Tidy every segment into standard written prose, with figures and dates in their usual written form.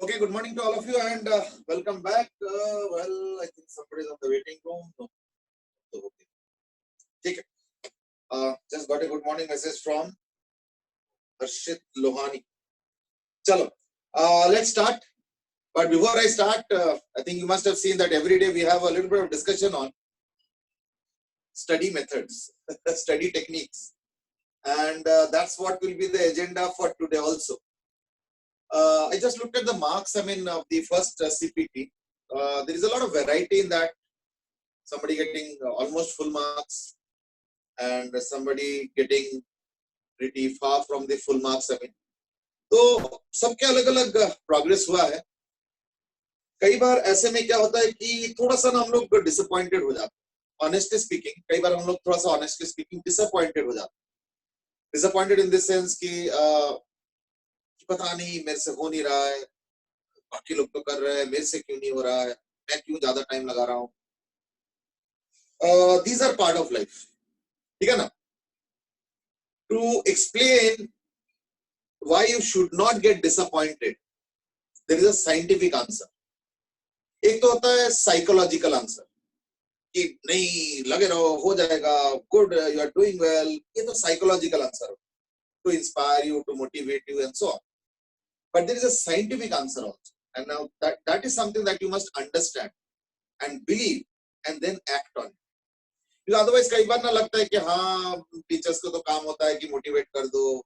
Okay, good morning to all of you and welcome back. Well, I think somebody is on the waiting room. No. Okay. ठीक है. Just got a good morning message from Harshit Lohani. Chalo, let's start. But before I start, I think you must have seen that every day we have a little bit of discussion on study methods, study techniques. And that's what will be the agenda for today also. I just looked at the marks, of the first CPT. There is a lot of variety in that. Somebody getting almost full marks and somebody getting pretty far from the full marks. तो सबके अलग अलग progress हुआ है. कई बार ऐसे में क्या होता है कि थोड़ा सा ना हम लोग डिसअपॉइंटेड हो जाते हैं. ऑनेस्टली स्पीकिंग, कई बार हम लोग थोड़ा सा ऑनेस्टली स्पीकिंग डिसअपॉइंटेड हो जाते हैं. डिसअपॉइंटेड इन दिस सेंस कि पता नहीं मेरे से हो नहीं रहा है, बाकी लोग तो कर रहे हैं, मेरे से क्यों नहीं हो रहा है, मैं क्यों ज्यादा टाइम लगा रहा हूँ. These are part of life. ठीक है ना? To explain why you should not get disappointed, there is a scientific answer. एक तो होता है साइकोलॉजिकल आंसर कि नहीं, लगे रहो, हो जाएगा, good, you are doing well. ये तो psychological answer to inspire you, to motivate you and so on. But there is a scientific answer also, and now that is something that you must understand and believe and then act on. Otherwise कई बार ना लगता है कि हाँ, teachers को तो काम होता है कि मोटिवेट कर दो,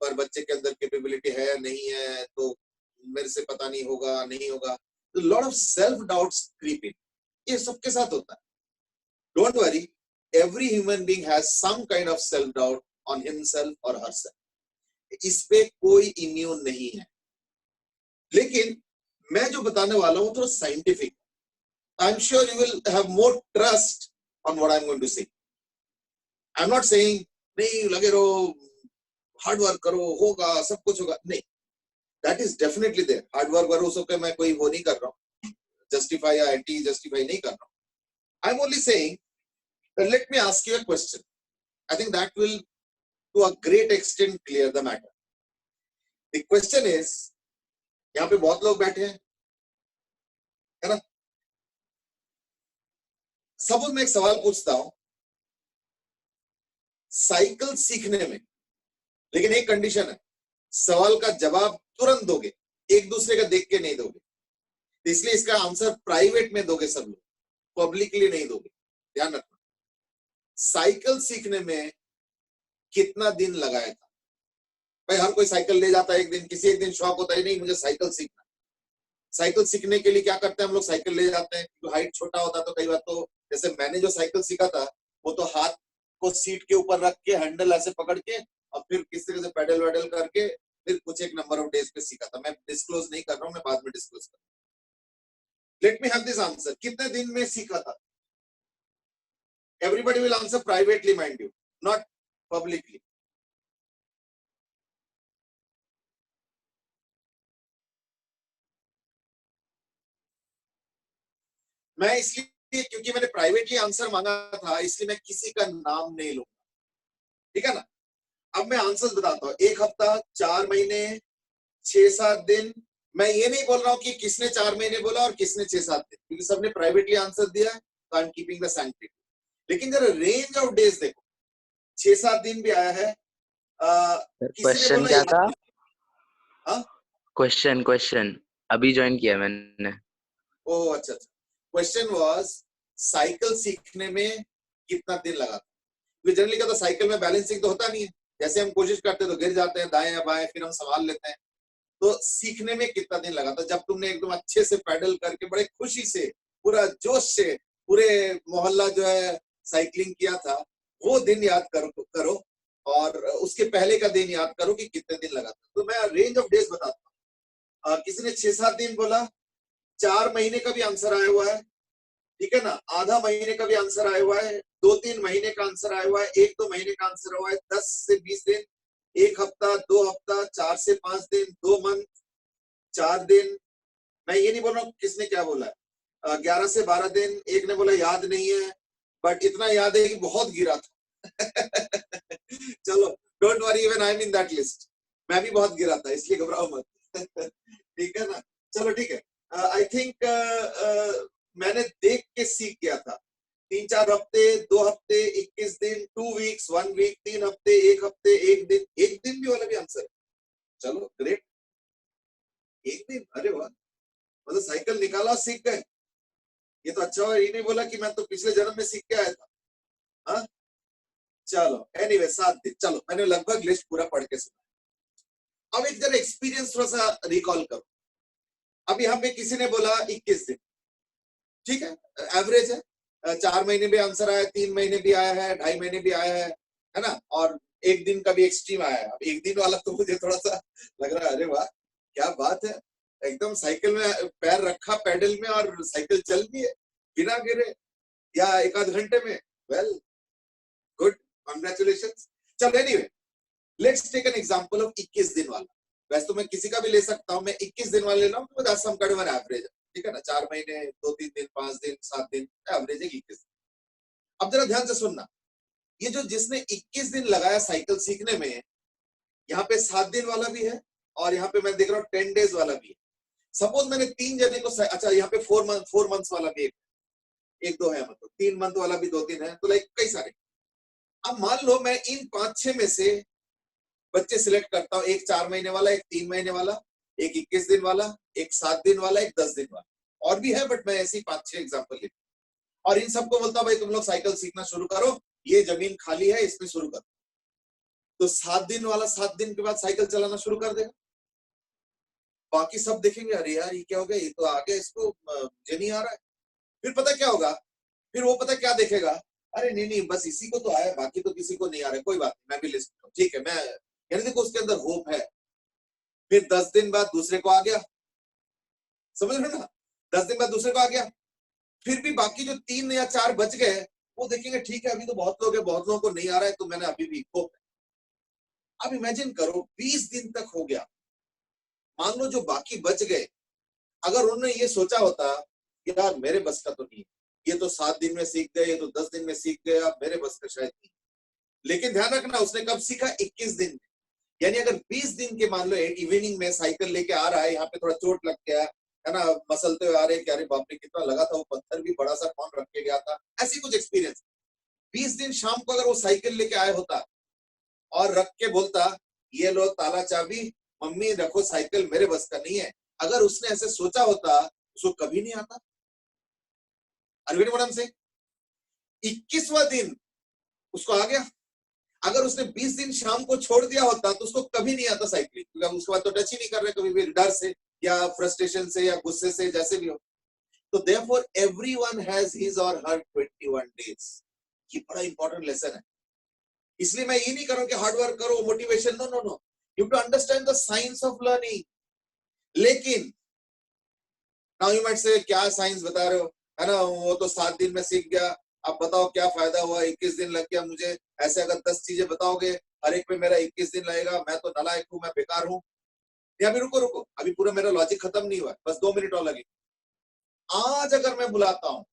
पर बच्चे के अंदर कैपेबिलिटी है नहीं है, तो मेरे से पता नहीं होगा, नहीं होगा. Lot of self doubts creep in. ये सबके साथ होता है. Don't worry, every human being has some kind of self doubt on himself और हरसेल्फ. इस पे कोई इम्यून नहीं है. लेकिन मैं जो बताने वाला हूं थोड़ा scientific. I am sure you will have more trust on what I'm going to say. I'm not saying नहीं लगे रहो, हार्ड वर्क करो, होगा, सब कुछ होगा. नहीं, that is definitely there. Hard work करो, उसको मैं कोई वो नहीं कर रहा हूँ, जस्टिफाई या एंटी जस्टिफाई नहीं कर रहा हूँ. I'm only saying that let me ask you a question. I think that will to a great extent clear the matter. The question is, यहाँ पे बहुत लोग बैठे हैं, है ना? सपोज मैं एक सवाल पूछता हूं साइकिल सीखने में, लेकिन एक कंडीशन है, सवाल का जवाब तुरंत दोगे, एक दूसरे का देख के नहीं दोगे. इसलिए इसका आंसर प्राइवेट में दोगे सब लोग, पब्लिकली नहीं दोगे. ध्यान रखना. साइकिल सीखने में कितना दिन लगाया था? भाई हर कोई साइकिल ले जाता है एक दिन, किसी एक दिन शौक होता है नहीं मुझे साइकिल सीखना. साइकिल सीखने के लिए क्या करते हैं हम लोग? साइकिल ले जाते हैं. तो हाइट छोटा होता है तो कई बार तो, जैसे मैंने जो साइकिल सीखा था वो तो हाथ को सीट के ऊपर रख के हैंडल ऐसे पकड़ के और फिर किस तरह से पैडल वैडल करके फिर कुछ एक नंबर ऑफ डेज पे सीखा था. मैं डिस्क्लोज नहीं कर रहा हूँ, मैं बाद में डिस्क्लोज कर. Let me have this answer. कितने दिन में सीखा था? Everybody will answer privately, mind you, not publicly. मैं इसलिए, क्योंकि मैंने प्राइवेटली आंसर मांगा था, इसलिए मैं किसी का नाम नहीं लूंगा. ठीक है ना? अब मैं आंसर बताता हूँ. 1 हफ्ता, 4 महीने, 6-7 दिन. मैं ये नहीं बोल रहा हूँ कि किसने 4 महीने बोला और किसने 6-7 दिन, क्योंकि सबने प्राइवेटली आंसर दिया, तो I am keeping the sanctity. लेकिन जरा रेंज ऑफ डेज देखो, 6-7 दिन भी आया है. क्वेश्चन क्या था? हाँ, क्वेश्चन अभी ज्वाइन किया मैंने. ओह अच्छा. क्वेश्चन वाज साइकिल सीखने में कितना दिन लगा? जनरली क्या, तो साइकिल में बैलेंसिंग तो होता नहीं है. जैसे हम कोशिश करते हैं तो गिर जाते हैं दाएं या बाएं, फिर हम संभाल लेते हैं. तो सीखने में कितना दिन लगा था? जब तुमने एकदम अच्छे से पैडल करके बड़े खुशी से, पूरा जोश से, पूरे मोहल्ला जो है साइकिलिंग किया था, वो दिन याद करो और उसके पहले का दिन याद करो कि कितने दिन लगा था. तो मैं रेंज ऑफ डेज बताता हूँ. किसी ने 6-7 दिन बोला, 4 महीने का भी आंसर आया हुआ है. ठीक है ना? आधा महीने का भी आंसर आया हुआ है, 2-3 महीने का आंसर आया हुआ है, 1-2 महीने का आंसर हुआ है, 10 से 20 दिन, 1 हफ्ता, 2 हफ्ता, 4 से 5 दिन, 2 मंथ, 4 दिन. मैं ये नहीं बोल रहा हूँ किसने क्या बोला है. 11 से 12 दिन. एक ने बोला याद नहीं है, बट इतना याद है कि बहुत गिरा था. चलो, don't worry, even I am in that list. मैं भी बहुत गिरा था, इसलिए घबराओ मत. ठीक है ना? चलो ठीक है, आई थिंक मैंने देख के सीख गया था। 3-4 हफ्ते, 2 हफ्ते, 21 दिन, 2 वीक्स, 1 वीक, 3 हफ्ते, 1 हफ्ते, 1 दिन भी वाला भी आंसर है। चलो ग्रेट, 1 दिन, अरे वाह, मतलब साइकिल निकाला और सीख गए। ये तो अच्छा हुआ, ये नहीं बोला कि मैं तो पिछले जन्म में सीख के आया था। हाँ चलो एनीवे 7 दिन, चलो मैंने लगभग लिस्ट पूरा पढ़ के सुना। अब एक जरा एक्सपीरियंस थोड़ा सा रिकॉल करो। अब यहाँ पे किसी ने बोला 21 दिन, ठीक है, एवरेज है। 4 महीने भी आंसर आया, 3 महीने भी आया है, 2.5 महीने भी आया है ना, और 1 दिन का भी एक्सट्रीम आया है। अब 1 दिन वाला तो मुझे थोड़ा सा लग रहा है, अरे वाह क्या बात है, एकदम साइकिल में पैर रखा पेडल में और साइकिल चल रही है बिना गिरे या 1 आध घंटे में। Well good, congratulations. चलो anyway let's take an example of 21 दिन वाला। वैसे तो मैं किसी का भी ले सकता हूँ, मैं 21 दिन वाला ले रहा हूँ, that's some kind of an average, ठीक है ना। 4 महीने, 2-3 दिन, 5 दिन, 7 दिन, एवरेज है 21 दिन। अब जरा ध्यान से सुनना, ये जो जिसने 21 दिन लगाया साइकिल सीखने में, यहाँ पे 7 दिन वाला भी है और यहाँ पे मैं देख रहा हूँ 10 डेज वाला भी है। सपोज मैंने 3 जने को, अच्छा यहाँ पे 4 मंथ्स वाला भी एक दो है, मतलब 3 मंथ वाला भी 2-3 है, तो लाइक कई सारे। अब मान लो मैं इन 5-6 में से बच्चे सिलेक्ट करता हूँ, एक 4 महीने वाला, एक 3 महीने वाला, एक 21 दिन वाला, एक 7 दिन वाला, एक 10 दिन वाला, और भी है बट मैं ऐसी 5-6 एग्जाम्पल लिख, और इन सबको बोलता हूँ भाई तुम लोग साइकिल सीखना शुरू करो, ये जमीन खाली है इसमें शुरू करो। तो 7 दिन वाला 7 दिन के बाद साइकिल चलाना शुरू कर देगा। बाकी सब देखेंगे, अरे यार ये क्या हो गया, ये तो आ गया, इसको मुझे नहीं आ रहा है। फिर पता क्या होगा, फिर वो पता क्या देखेगा, अरे नहीं नहीं बस इसी को तो आया, बाकी तो किसी को नहीं आ रहा है, कोई बात नहीं मैं भी लिस्ट में, ठीक है मैं, यानी देखो उसके अंदर होप है। फिर 10 दिन बाद दूसरे को आ गया, समझ रहे हो ना, 10 दिन बाद दूसरे को आ गया। फिर भी बाकी जो 3 या 4 बच गए, वो देखेंगे ठीक है अभी तो बहुत लोग है, बहुत लोगों को नहीं आ रहा है, तो मैंने अभी भी होप है। अब इमेजिन करो 20 दिन तक हो गया, मान लो जो बाकी बच गए, अगर उन्होंने ये सोचा होता यार मेरे बस का तो नहीं, ये तो 7 दिन में सीख गए, ये तो 10 दिन में सीख गए, अब मेरे बस का शायद नहीं। लेकिन ध्यान रखना उसने कब सीखा, 21 दिन में। यानी अगर 20 दिन के मान लो इवनिंग में साइकिल लेके आ रहा है, यहाँ पे थोड़ा चोट लग गया है ना, मसलते हुए आ रहे कि अरे बाप रे कितना लगा था, वो पत्थर भी बड़ा सा कौन रख के गया था, ऐसी कुछ एक्सपीरियंस। 20 दिन शाम को अगर वो साइकिल लेके आया होता और रख के बोलता ये लो ताला चाबी, मम्मी रखो साइकिल, मेरे बस का नहीं है, अगर उसने ऐसे सोचा होता उसको कभी नहीं आता। अरविंद मैडम से 21वां दिन उसको आ गया। अगर उसने 20 दिन शाम को छोड़ दिया होता तो उसको कभी नहीं आता साइकिलिंग, क्योंकि उसके बाद तो टच ही नहीं कर रहे कभी भी, डर से या फ्रस्ट्रेशन से या गुस्से से, जैसे भी हो। तो therefore everyone has his or her 21 days। ये बड़ा इंपॉर्टेंट लेसन है। इसलिए मैं ये नहीं कर रहा हूं कि हार्ड वर्क करो, motivation, no no no, you to understand the science of learning. लेकिन नाउ यू माइट से क्या साइंस बता रहे हो, है ना, वो तो 7 दिन में सीख गया, अब बताओ क्या फायदा हुआ, 21 दिन लग गया मुझे। ऐसे अगर 10 चीजें बताओगे, हर एक पे मेरा 21 दिन लगेगा, मैं तो नालायक हूं, मैं बेकार हूं। या अभी रुको रुको, अभी पूरा मेरा लॉजिक खत्म नहीं हुआ, बस 2 मिनट और लगे। आज अगर मैं बुलाता हूं,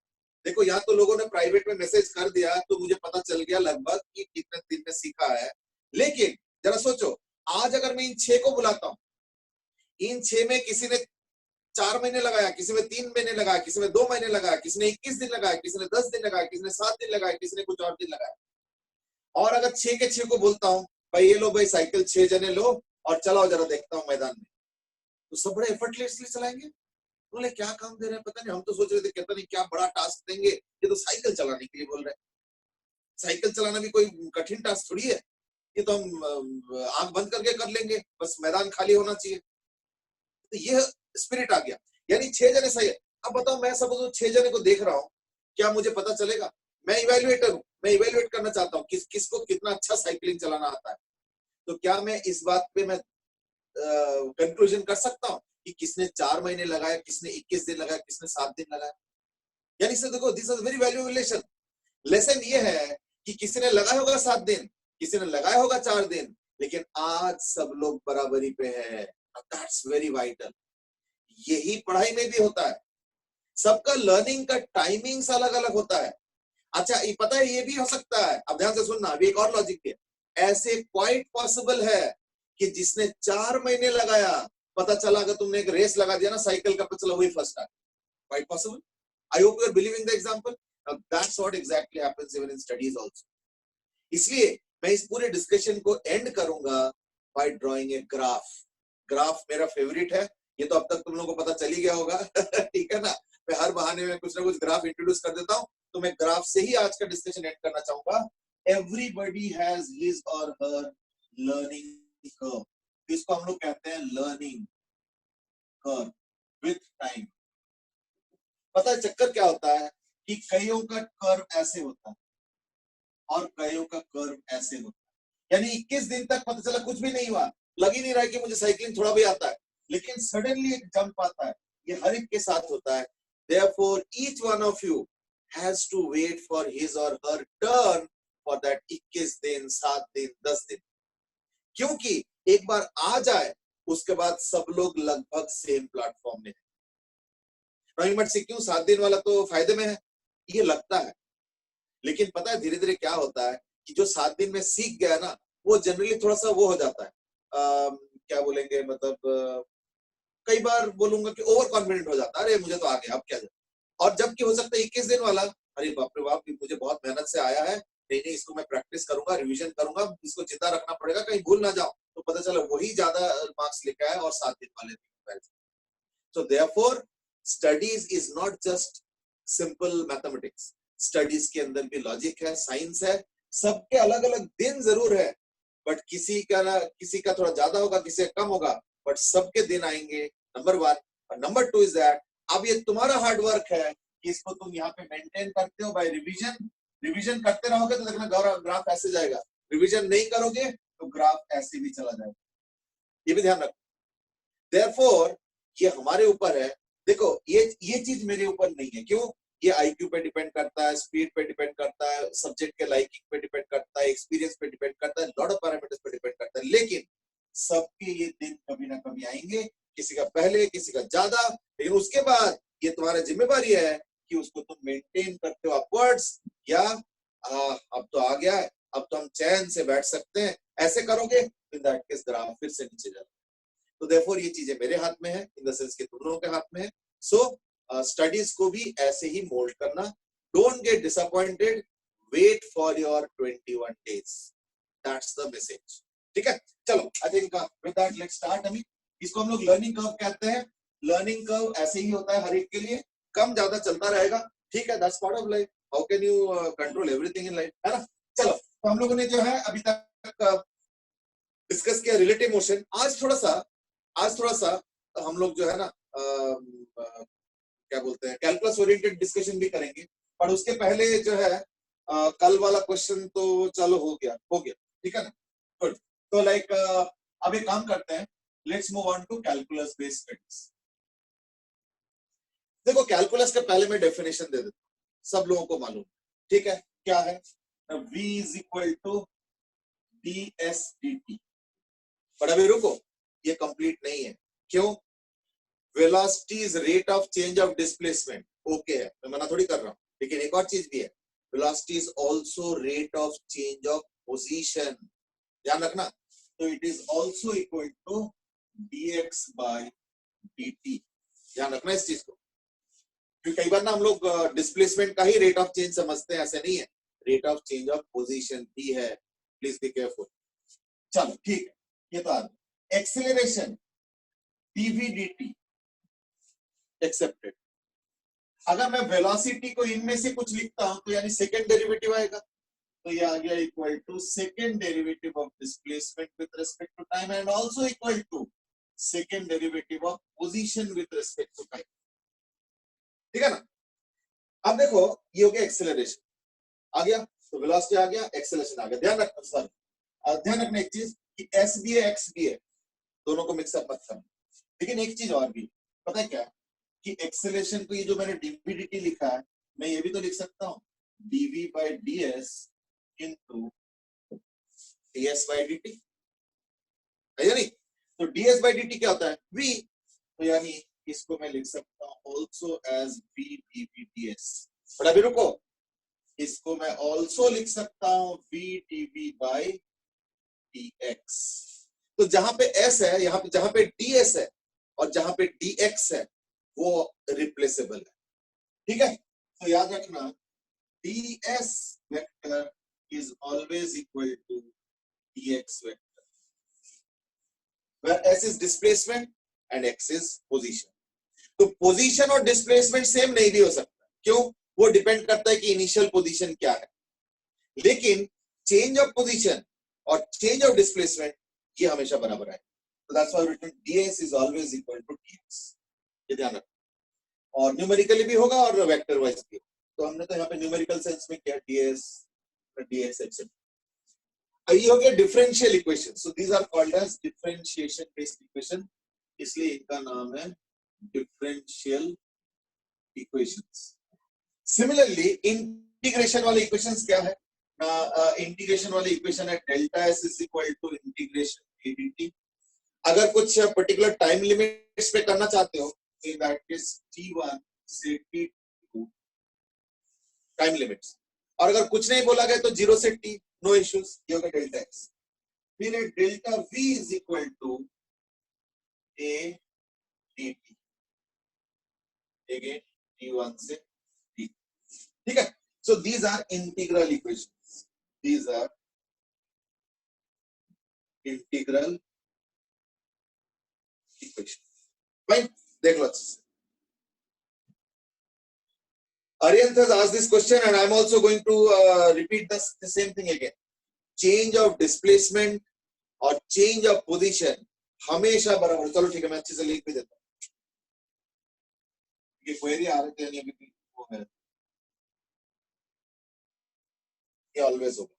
देखो यहाँ तो लोगों ने प्राइवेट में मैसेज कर दिया तो मुझे पता चल गया लगभग कि कितने दिन में सीखा है। लेकिन जरा सोचो, आज अगर मैं इन 6 को बुलाता हूं, इन 6 में किसी ने 4 महीने लगाया, किसी में 3 महीने लगाया, किसी में 2 महीने लगाया, किसी ने 21 दिन लगाया, किसी ने 10 दिन लगाया, किसी ने 7 दिन लगाया, किसी ने कुछ और दिन लगाया। और अगर 6 के 6 को बोलता हूं भाई ये लो भाई साइकिल 6 जने लो और चलाओ जरा देखता हूं मैदान में, तो सब बड़े एफर्टलेसली चलाएंगे। बोले क्या काम दे रहे हैं पता नहीं, हम तो सोच रहे थे कहता नहीं क्या बड़ा टास्क देंगे, ये तो साइकिल चलाने के लिए बोल रहे हैं। साइकिल चलाना भी कोई कठिन टास्क थोड़ी है, ये तो हम आंख बंद करके कर लेंगे, बस मैदान खाली होना चाहिए। तो ये स्पिरिट आ गया, यानी 6 जने सही है। अब बताओ मैं सब 6 जने को देख रहा हूँ, क्या मुझे पता चलेगा? मैं इवेल्युएटर हूँ, मैं इवेल्युएट करना चाहता हूँ किसको कितना अच्छा साइकिलिंग चलाना आता है। तो क्या मैं इस बात पे मैं कंक्लूजन कर सकता हूँ कि किसने 4 महीने लगाया, किसने 21 दिन लगाया, किसने 7 दिन लगाया? यानी से देखो this is very valuable lesson. Lesson ये है कि किसी ने लगाया होगा 7 दिन, किसी ने लगाया होगा 4 दिन, लेकिन आज सब लोग बराबरी पे है। That's very vital. यही पढ़ाई में भी होता है, सबका लर्निंग का टाइमिंग्स अलग अलग होता है। अच्छा ये पता है, ये भी हो सकता है, अब ध्यान से सुनना, अभी एक और लॉजिक है, ऐसे क्वाइट पॉसिबल है कि जिसने 4 महीने लगाया पता चला अगर तुमने एक रेस लगा दिया ना साइकिल का, पता चला वही फर्स्ट आ, quite possible. I hope you are believing the example. Now that's what exactly happens even in studies also. इसलिए मैं इस पूरे डिस्कशन को एंड करूंगा by drawing a graph. Graph मेरा फेवरेट है, ये तो अब तक तुम लोगों को पता चल ही गया होगा ठीक है ना। मैं हर बहाने में कुछ ना कुछ ग्राफ इंट्रोड्यूस कर देता हूं, तो मैं ग्राफ से ही आज का डिस्कशन एंड करना चाहूंगा। एवरीबडी हैज हिज और हर लर्निंग कर्व, इसको हम लोग कहते हैं लर्निंग कर्व विथ टाइम। पता है चक्कर क्या होता है कि कईयों का कर्व ऐसे होता है और कईयों का कर्व ऐसे होता है, यानी 21 दिन तक पता चला कुछ भी नहीं हुआ, लग ही नहीं रहा कि मुझे साइकिलिंग थोड़ा भी आता है, लेकिन सडनली एक जंप आता है। ये हर एक के साथ होता है। Therefore, each one of you has to wait for his or her turn for that 21 दिन, 7 दिन, 10 दिन, क्योंकि एक बार आ जाए उसके बाद सब लोग लगभग सेम प्लेटफॉर्म में है। नॉइमट से क्यों 7 दिन वाला तो फायदे में है, ये लगता है, लेकिन पता है धीरे धीरे क्या होता है कि जो 7 दिन में सीख गया ना, वो जनरली थोड़ा सा वो हो जाता है, क्या बोलेंगे, मतलब कई बार बोलूंगा कि ओवर कॉन्फिडेंट हो जाता है, अरे मुझे तो आ गया अब क्या। और जबकि हो सकता है 21 दिन वाला, अरे बाप रे बाप, मुझे बहुत मेहनत से आया है, नहीं नहीं इसको मैं प्रैक्टिस करूंगा, रिवीजन करूंगा, इसको जिंदा रखना पड़ेगा, कहीं भूल ना जाओ, तो पता चला वही ज्यादा मार्क्स लेके आया और 7 दिन वाले ने। So therefore, studies is not just simple mathematics. Studies के अंदर भी लॉजिक है, साइंस है, सबके अलग अलग दिन जरूर है, बट किसी का थोड़ा ज्यादा होगा, किसी का कम होगा, बट सबके दिन आएंगे, नंबर 1। और नंबर 2 इज दैट अब ये तुम्हारा हार्ड वर्क है कि इसको तुम यहाँ पे मेंटेन करते हो बाय रिवीजन। रिवीजन करते रहोगे तो देखना ग्राफ ऐसे जाएगा, रिवीजन नहीं करोगे तो ग्राफ ऐसे भी चला जाएगा, ये भी ध्यान रखो। Therefore, ये हमारे ऊपर है। देखो ये चीज मेरे ऊपर नहीं है, क्यों? ये आईक्यू पे डिपेंड करता है, स्पीड पे डिपेंड करता है, सब्जेक्ट के लाइकिंग पे डिपेंड करता है, एक्सपीरियंस पे डिपेंड करता है, लॉट ऑफ पैरामीटर्स पे डिपेंड करता है, लेकिन सबके ये दिन कभी ना कभी आएंगे, किसी का पहले किसी का ज्यादा, लेकिन उसके बाद ये तुम्हारा जिम्मेवारी है कि उसको तुम मेंटेन करते हो अपवर्ड्स, या अब तो आ गया है, अब तो हम चैन से बैठ सकते हैं, ऐसे करोगे इन दैट केस ग्राफ फिर से नीचे जाएगा। तो देयरफॉर ये चीजें मेरे हाथ में है, इन द सेंस कि तुम लोगों के हाथ में है। सो स्टडीज को भी ऐसे ही मोल्ड करना, don't get disappointed, wait for your 21 days, that's the message. ठीक है, चलो I think with that let's start. अभी इसको हम लोग लर्निंग कर्व कहते हैं। लर्निंग कर्व ऐसे ही होता है हर एक के लिए, कम ज्यादा चलता रहेगा, ठीक है, that's part of life, how can you control everything in life, है ना। चलो, तो हम लोगों ने जो है अभी तक डिस्कस किया रिलेटिव मोशन। आज थोड़ा सा हम लोग जो है ना क्या बोलते हैं, कैलकुलस ओरिएंटेड डिस्कशन भी करेंगे, पर उसके पहले जो है कल वाला क्वेश्चन तो चलो हो गया, ठीक है ना, गुड। तो लाइक अब एक काम करते हैं, let's move on to calculus based studies. देखो कैलकुलस के पहले मैं डेफिनेशन दे देता हूं, सब लोगों को मालूम, ठीक है, क्या है, v is equal to ds dt। पर अभी रुको, ये कंप्लीट नहीं है, क्यों? Velocity is rate of change of displacement, okay है, मैं मना थोड़ी कर रहा हूं, लेकिन एक और चीज भी है, velocity is also rate of change of position, ध्यान रखना। तो it is also equal to dx by dt, ध्यान रखना इस चीज को, क्योंकि कई बार ना हम लोग डिस्प्लेसमेंट का ही रेट ऑफ चेंज समझते हैं, ऐसे नहीं है, rate of change of position भी है, प्लीज बी केयरफुल। चलो ठीक है, ये तो आ गया। Acceleration dv dt accepted. अगर मैं वेलोसिटी को इनमें से कुछ लिखता हूं तो यानी सेकंड डेरिवेटिव आएगा, तो ये आ गया equal to second derivative of displacement with respect to time and also equal to second derivative of position with respect to time, ठीक है ना। अब देखो ये हो गया एक्सेलरेशन, आ गया, तो वेलोसिटी आ गया, एक्सेलरेशन आ गया। ध्यान रखना एक चीज कि s भी है x भी है, दोनों को मिक्सअप मत करना। लेकिन एक चीज और भी, पता है क्या, कि एक्सेलरेशन को ये जो मैंने dv dt लिखा है, मैं ये भी तो लिख सकता हूँ dv by ds into ds by dt, है या नहीं। तो ds by dt क्या होता है, v, तो यानी इसको मैं लिख सकता हूँ also as v dv ds। पर अभी रुको, इसको मैं also लिख सकता हूँ v dv by dx। तो जहां पे s है, यहाँ पे जहां पे ds है, और जहां पे dx है वो रिप्लेसेबल है, ठीक है। तो याद रखना ds vector is always equal to dx vector, where s is displacement and x is position. तो पोजीशन और डिस्प्लेसमेंट सेम नहीं भी हो सकता, क्यों? वो डिपेंड करता है कि इनिशियल पोजीशन क्या है, लेकिन चेंज ऑफ पोजीशन और चेंज ऑफ डिस्प्लेसमेंट ये हमेशा बराबर है। तो that's why written ds is always equal to dx, ये ध्यान रखना। और न्यूमेरिकली भी होगा और वेक्टर वाइज भी होगा। तो हमने तो यहाँ पे न्यूमेरिकल सेंस में किया ds dx एक्सेट्रा। ये हो गया differential equation. So these are called as differentiation based equation, इसलिए इनका नाम है डिफरेंशियल इक्वेशंस। सिमिलरली इंटीग्रेशन वाले इक्वेशंस क्या है? इंटीग्रेशन वाली इक्वेशन है delta s is equal to integration a dt। अगर कुछ पर्टिकुलर टाइम लिमिट्स पे करना चाहते हो, इन दैट केस t1 से t2 टाइम लिमिट्स, और अगर कुछ नहीं बोला गया तो 0 से t, नो इश्यूज, ये होगा डेल्टा एक्स। फिर delta v is equal to a dt, again t1 से t, ठीक है। So these are integral equations, these are integral equation. Fine, देख लो अच्छे से। Aryan has asked this question and I'm also going to repeat the same thing again. Change of displacement और change of position हमेशा बराबर। चलो ठीक है, मैं अच्छे से लिख भी देता हूँ। ये क्वेरी आ रहे थे नहीं, अभी वो है, ये ऑलवेज होगा।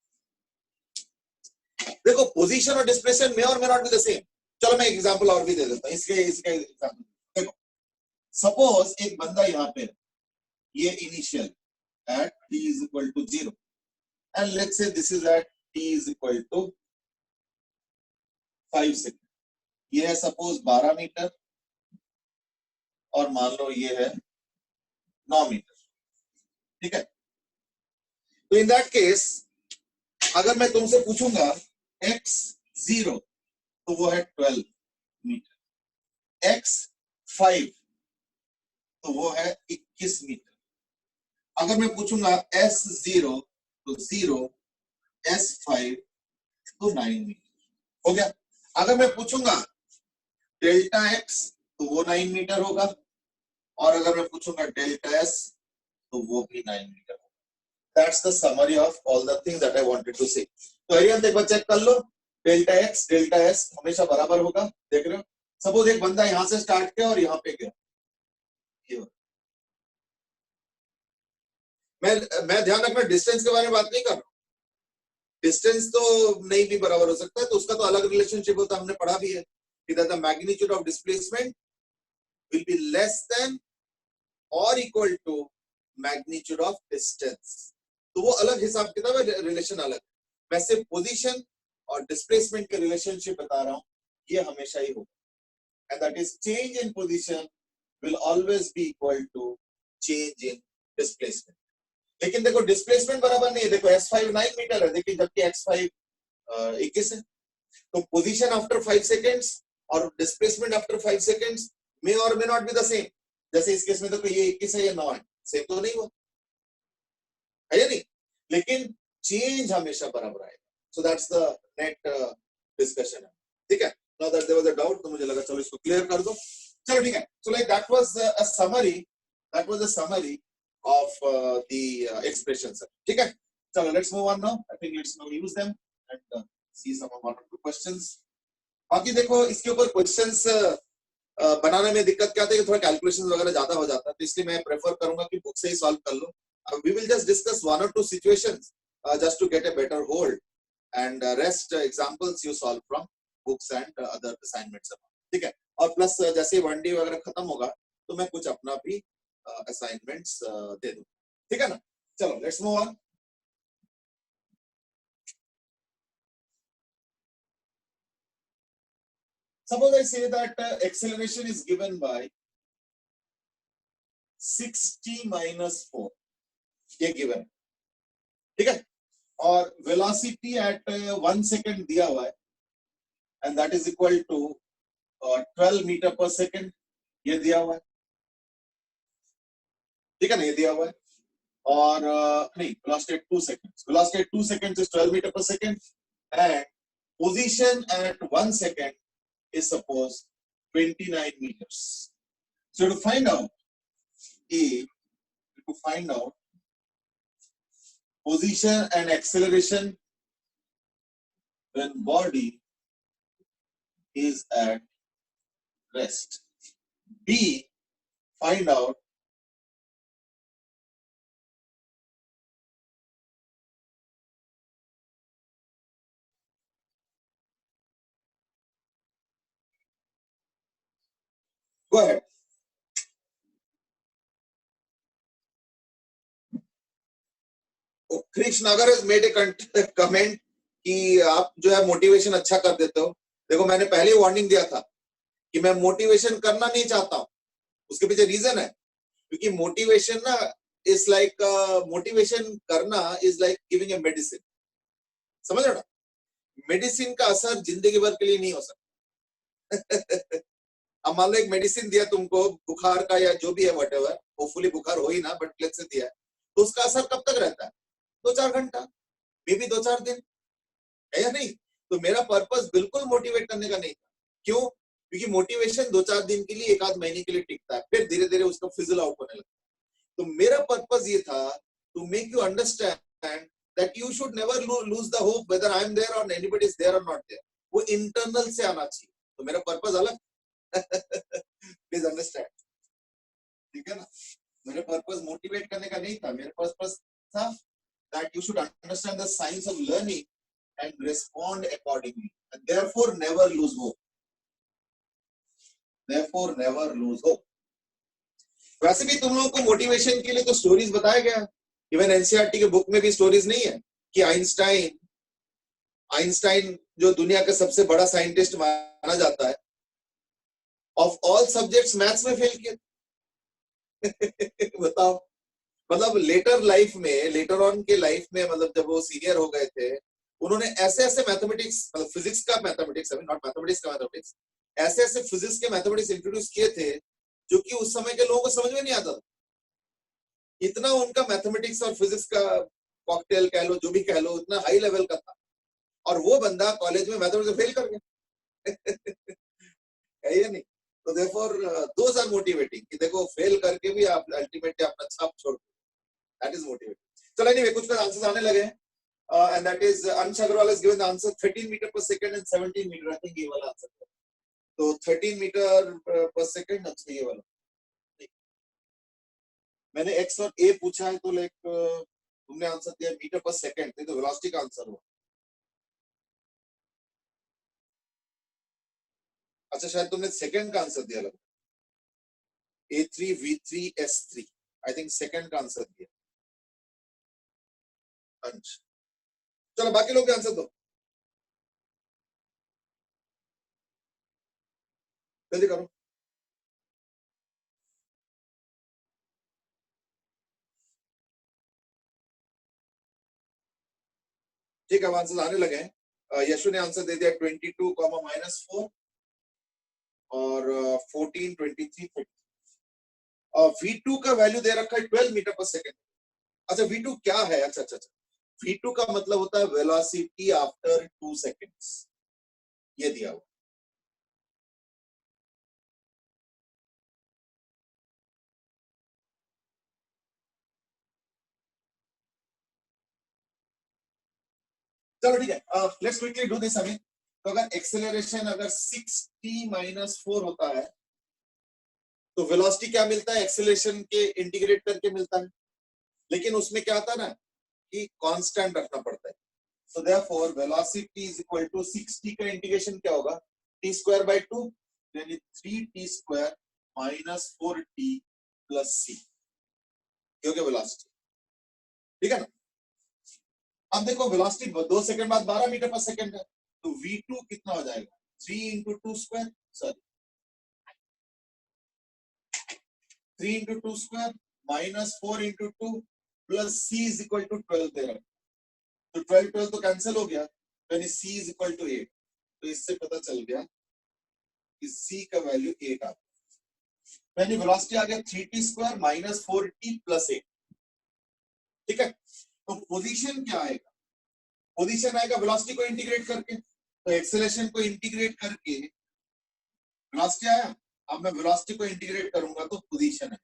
देखो पोजीशन और डिस्प्लेसमेंट में और may not be the same. चलो मैं एग्जांपल और भी दे देता हूँ, इसका एग्जांपल देखो। सपोज एक बंदा यहाँ पे, ये initial at t is equal to 0 and let's say this is at t is equal to 5 second. ये है सपोज 12 मीटर और मान लो ये है 9 मीटर, ठीक है। तो इन दैट केस अगर मैं तुमसे पूछूंगा x0 तो वो है 12 मीटर, x5 तो वो है 21 मीटर। अगर मैं पूछूंगा S0 तो 0, S5 तो 9 मीटर, हो गया। अगर मैं पूछूंगा डेल्टा x तो वो 9 मीटर होगा, और अगर मैं पूछूंगा डेल्टा s तो वो भी 9 मीटर होगा। That's the summary of all the things that I wanted to say. तो एरियन देखो, चेक कर लो, डेल्टा x डेल्टा s हमेशा बराबर होगा, देख रहे हो। सपोज एक बंदा यहां से स्टार्ट किया और यहां पे गया, मैं ध्यान रखना डिस्टेंस के बारे में बात नहीं कर रहा हूं, डिस्टेंस तो नहीं भी बराबर हो सकता है, तो उसका तो अलग रिलेशनशिप होता है, हमने पढ़ा भी है कि the magnitude of displacement will be less than और equal to magnitude of distance. तो वो अलग हिसाब किताब है, रिलेशन अलग। मैं सिर्फ पोजीशन और डिस्प्लेसमेंट के रिलेशनशिप बता रहा हूं, ये हमेशा ही होगा, and that is change in position will always be equal to change in displacement. लेकिन देखो डिस्प्लेसमेंट बराबर नहीं है, देखो S5 9 मीटर है, देखिए जबकि x5 21 है। तो पोजीशन आफ्टर 5 सेकेंड्स और डिस्प्लेसमेंट आफ्टर 5 सेकेंड्स मे और may not be the same. जैसे इस केस में देखो ये 21 है, ये 9 है, सेम तो नहीं हुआ है या नहीं, लेकिन चेंज हमेशा बराबर आएगा। So that's the net discussion है, ठीक है। Now that there was a doubt, तो मुझे लगा चलो इसको क्लियर कर दो। चलो ठीक है। So like that was a summary, that was a summary of the expressions, ठीक है। चलो let's move on now. I think let's now use them and see some of one or two questions. बाकी देखो इसके ऊपर questions बनाने में दिक्कत क्या आती है कि थोड़ा कैलकुलेशंस वगैरह ज्यादा हो जाता है, तो इसलिए मैं प्रेफर करूंगा कि बुक से ही सॉल्व कर लो। we will just discuss one or two situations just to get a better hold, and rest examples you solve from books and other assignments, ठीक है। और प्लस जैसे वन डे वगैरह खत्म होगा तो मैं कुछ अपना भी असाइनमेंट्स दे दूं, ठीक है ना। चलो let's move on. Suppose I say that acceleration is given by 60 minus 4, ये given, ठीक है। और velocity at 1 second दिया हुआ है, and that is equal to 12 metre पर सेकेंड, ये दिया हुआ है, ठीक है ना, ये दिया हुआ है। और नहीं, velocity at 2 seconds. Velocity at 2 seconds is 12 meter per second, and position at 1 second is suppose 29 meters. So to find out position and acceleration when body is at rest. B, find out go ahead. Krishna अगर made a comment कि आप जो है motivation अच्छा कर देते हो। देखो मैंने पहले ही वार्निंग दिया था कि मैं मोटिवेशन करना नहीं चाहता हूं। उसके पीछे रीजन है, क्योंकि मोटिवेशन ना इज लाइक मोटिवेशन करना is like giving a medicine, समझ रहे हो ना? मेडिसिन का असर जिंदगी भर के लिए नहीं हो सकता। अब मान लो एक मेडिसिन दिया तुमको बुखार का या जो भी है व्हाटएवर, होपफुली बुखार हो ही ना, बट लेट्स से दिया है, तो उसका असर कब तक रहता है? 2-4 घंटा, मे बी 2-4 दिन, है या नहीं? तो मेरा पर्पस बिल्कुल मोटिवेट करने का नहीं था। क्यों? क्योंकि मोटिवेशन 2-4 दिन के लिए, 1-आध महीने के लिए टिकता है, फिर धीरे धीरे उसका फिजल आउट होने लगता है। तो मेरा पर्पस ये था to make you understand that you should never lose the hope whether I am there और एनीबॉडी इज देयर और नॉट देयर। वो इंटरनल से आना चाहिए। तो मेरा पर्पस अलग। प्लीज अंडरस्टैंड, ठीक है ना? मेरे पर्पस मोटिवेट करने का नहीं था। मेरे पर्पस था that you should understand the science of learning and respond accordingly, and therefore never lose hope. Therefore never lose hope. वैसे भी तुम लोगों को मोटिवेशन के लिए तो स्टोरीज बताया गया। इवन एनसीईआरटी के बुक में भी स्टोरीज नहीं है कि आइंस्टाइन जो दुनिया का सबसे बड़ा साइंटिस्ट माना जाता है, ऑफ ऑल सब्जेक्ट्स मैथ्स में फेल किए। बताओ, मतलब लेटर ऑन के लाइफ में, मतलब जब वो सीनियर हो गए थे, उन्होंने ऐसे ऐसे मैथमेटिक्स, मतलब फिजिक्स का मैथमेटिक्स, नॉट मैथमेटिक्स का मैथमेटिक्स, ऐसे ऐसे फिजिक्स के मैथमेटिक्स इंट्रोड्यूस किए थे जो कि उस समय के लोगों को समझ में नहीं आता था। इतना उनका मैथमेटिक्स और फिजिक्स का कॉकटेल कह लो, जो भी कह लो, इतना हाई लेवल का था, और वो बंदा कॉलेज में मैथमेटिक्स फेल कर गया। है या नहीं? तो देयरफॉर दोस आर मोटिवेटिंग कि देखो फेल करके भी आप अल्टीमेटली अपना छाप छोड़, दैट इज मोटिवेटिंग। चलो एनीवे, कुछ का आंसर्स आने लगे हैं, and that is Ansh Agarwal has given the answer 13 meter per second and 17 meter, I think ये वाला आंसर है। तो 13 मीटर पर सेकंड, अच्छा ये वाला। मैंने x और a पूछा है, तो लाइक तुमने आंसर दिया मीटर पर सेकंड, नहीं तो वेलोसिटी का आंसर हुआ। अच्छा, शायद तुमने सेकंड का आंसर दिया लगा, a3 v3 s3, I think second का आंसर दिया अंश। चलो बाकी लोग भी आंसर दो, जल्दी करो। ठीक है, आंसर आने लगे हैं। यशु ने आंसर दे दिया 22, -4 और 14, 23, 30। V2 का वैल्यू दे रखा है 12 मीटर पर सेकंड। अच्छा, V2 क्या है? अच्छा अच्छा अच्छा, V2 का मतलब होता है वेलोसिटी आफ्टर 2 सेकंड्स, ये दिया हुआ। चलो ठीक है, let's quickly do this again. तो अगर एक्सेलरेशन अगर 6t-4 होता है, तो वेलोसिटी क्या मिलता है? एक्सेलरेशन के इंटीग्रेट करके मिलता है, लेकिन उसमें क्या आता है ना कि कांस्टेंट रखना पड़ता है। So therefore velocity is equal to 6t का इंटीग्रेशन क्या होगा? t square by 2, यानी 3t square minus 4t plus c, ये हो गया वेलोसिटी, ठीक है ना? अब देखो वेलोसिटी 2 सेकंड बाद 12 मीटर पर सेकंड है, तो v2 कितना हो जाएगा? 3 into 2 square, sorry 3 into 2 square minus 4 into 2 plus c is equal to 12 दे रहा है, तो 12 तो कैंसिल हो गया, यानी c is equal to 8। तो इससे पता चल गया इस c का वैल्यू 8 आ गया, यानी वेलोसिटी आ गया 3t square minus 4t plus 8। ठीक है, तो पोजीशन क्या आएगा? पोजीशन आएगा वेलोसिटी को इंटीग्रेट करके, तो एक्सेलरेशन को इंटीग्रेट करके वेलोसिटी आया। अब मैं वेलोसिटी को इंटीग्रेट करूंगा तो पोजीशन है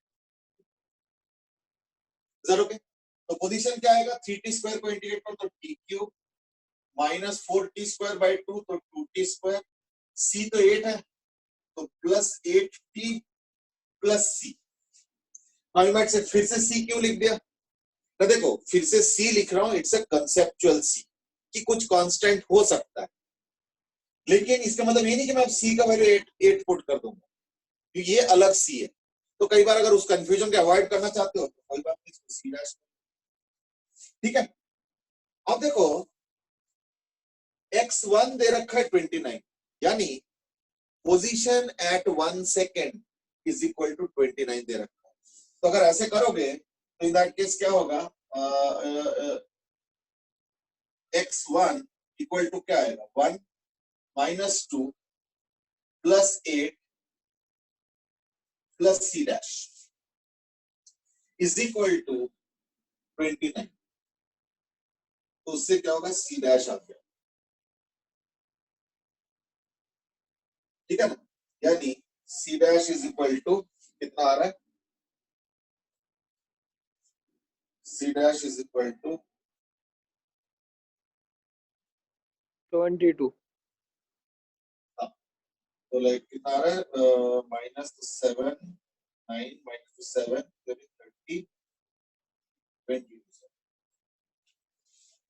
जरूर के। तो पोजीशन क्या आएगा? 3t स्क्वायर को इंटीग्रेट करो तो t cube minus 4t square by 2 तो 2t स्क्वायर, c तो 8 है तो plus 8t plus c। Now से फिर से c क्यों लिख दिया? तो देखो फिर से c लिख रहा हूं, इट्स अ कंसेप्चुअल c कि कुछ कांस्टेंट हो सकता है, लेकिन इसका मतलब ये नहीं कि मैं अब c का वैल्यू 8 पुट कर दूंगा, क्योंकि ये अलग c है। तो कई बार अगर उस कंफ्यूजन को अवॉइड करना चाहते हो तो कोई बात नहीं, इसको c डैश। ठीक है, अब देखो x1 दे रखा है 29, यानी position at 1 second is equal to 29 दे रखा है। तो अगर ऐसे करोगे तो इन दैट केस क्या होगा? x1 इक्वल टू क्या आएगा? 1 minus 2 plus 8 plus c dash is equal to 29। तो उससे क्या होगा? c डैश आ गया। ठीक है ना, यानी c dash is equal to कितना आ रहा है? c dash is equal to 22। तो लाइक कितना आ रहा है? Minus 7 9 minus 7 30 20।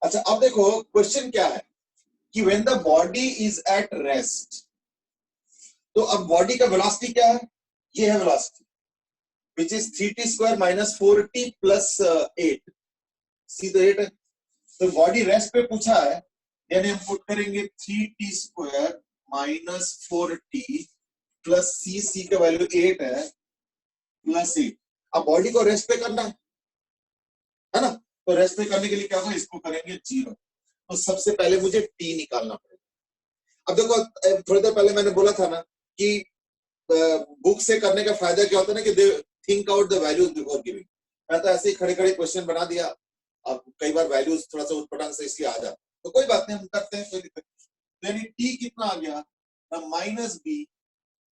अच्छा अब देखो क्वेश्चन क्या है कि when the body is at rest, तो अब बॉडी का वेलोसिटी क्या है? ये है velocity which is 3t square minus 4t plus 8, सी तो 8 है। तो बॉडी रेस्ट पे पूछा है, यानी हम पुट करेंगे 3t square minus 4t plus सी का वैल्यू 8 है प्लस 8। अब बॉडी को रेस्ट पे करना है ना, तो रेस्ट पे करने के लिए क्या होगा? इसको करेंगे 0। तो सबसे पहले मुझे t निकालना पड़ेगा। अब देखो थोड़ी देर पहले मैंने बोला था ना कि बुक से करने का फायदा क्या होता है ना कि think out the values before giving. मैं तो ऐसे ही खड़े खड़े क्वेश्चन बना दिया, अब कई बार वैल्यूज थोड़ा सा उठपटांग से इसलिए आ जाता, तो कोई बात नहीं, हम करते हैं, कोई दिक्कत नहीं। यानी t कितना आ गया? Minus b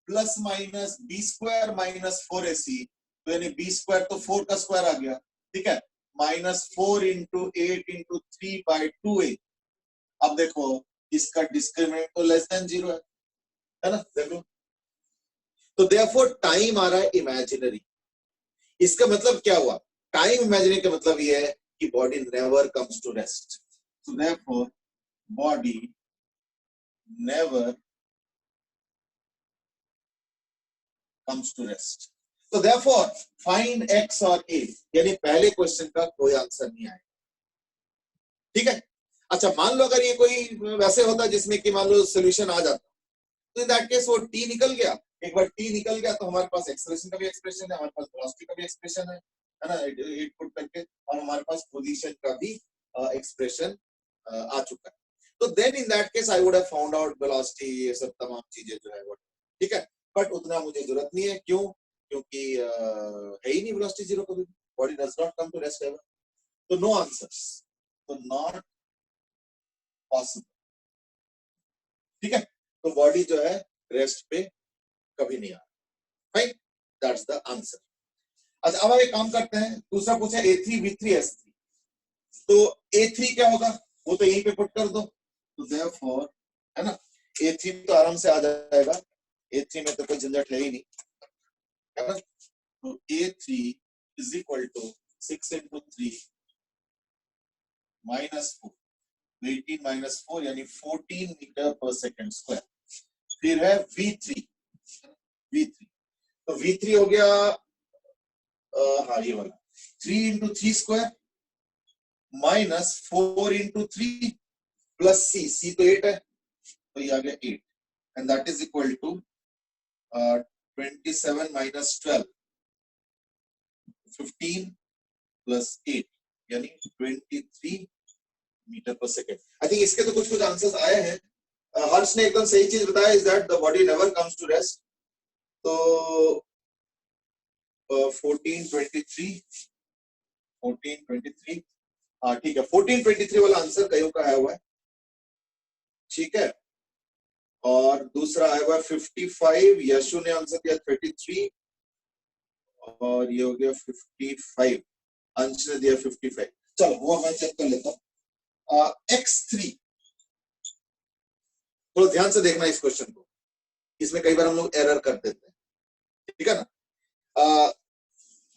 plus minus b square minus 4ac, तो यानी बी स्क्वायर तो 4 का स्क्वायर आ गया। ठीक है, minus 4 into 8 into 3 by 2a। अब देखो इसका डिस्क्रिमिनेंट तो लेस देन 0 है ना, देखो। तो देयरफॉर टाइम आ रहा है इमेजिनरी। इसका मतलब क्या हुआ? टाइम इमेजिनरी का मतलब ये है कि body never comes to rest. So therefore body never comes to rest. So therefore find x और a, यानी पहले क्वेश्चन का कोई आंसर नहीं आएगा। ठीक है, अच्छा मान लो अगर ये कोई वैसे होता जिसमें कि मान लो सॉल्यूशन आ जाता, तो इन दैट केस वो t निकल गया। एक बार t निकल गया तो हमारे पास एक्सेलरेशन का भी एक्सप्रेशन है, हमारे पास वेलोसिटी का भी एक्सप्रेशन है ना, 8 पुट करके, और हमारे पास पोजीशन का भी एक्सप्रेशन आ चुका है। तो then in that case I would have found out velocity, ये सब तमाम चीजें जो है वो। ठीक है, बट उतना मुझे जरूरत नहीं है, क्यों? क्योंकि है ही नहीं वेलोसिटी 0 कभी, body does not come to rest ever. तो नो आंसर्स, तो नॉट पॉसिबल। ठीक है, तो बॉडी जो है रेस्ट पे कभी नहीं आ रहा। Fine, that's the answer. अच्छा अब एक काम करते हैं, दूसरा पूछा A3 B3 S3, तो A3 क्या होगा? वो तो यहीं पे पुट कर दो, तो देयरफॉर है ना, A3 तो आराम से आ जाएगा, A3 में तो कोई झंझट है ही नहीं, है ना। तो A3 is equal to 6 into 3 minus 4, 18 minus 4 यानी 14 मीटर पर सेकेंड स्क्वायर। फिर है V3, तो V3 हो गया हाँ ये वाला 3 into 3 square minus 4 into 3 plus C तो 8 है, तो ये आ गया 8, and that is equal to 27 minus 12, 15 plus 8 यानी 23 मीटर पर सेकेंड। आई थिंक इसके तो कुछ आंसर्स आए हैं, हर्ष ने एकदम सही चीज बताया, is that the body never comes to rest. तो 1423 हाँ ठीक है, 1423 वाला आंसर कईयों का आया हुआ है, ठीक है। और दूसरा आया हुआ 55, यशु ने आंसर दिया 33 और ये हो गया 55, अंश ने दिया 55। चलो वो मैं चेक कर लेता हूँ। x3, थोड़ा ध्यान से देखना इस क्वेश्चन को, इसमें कई बार हम लोग एरर कर देते हैं, ठीक है ना।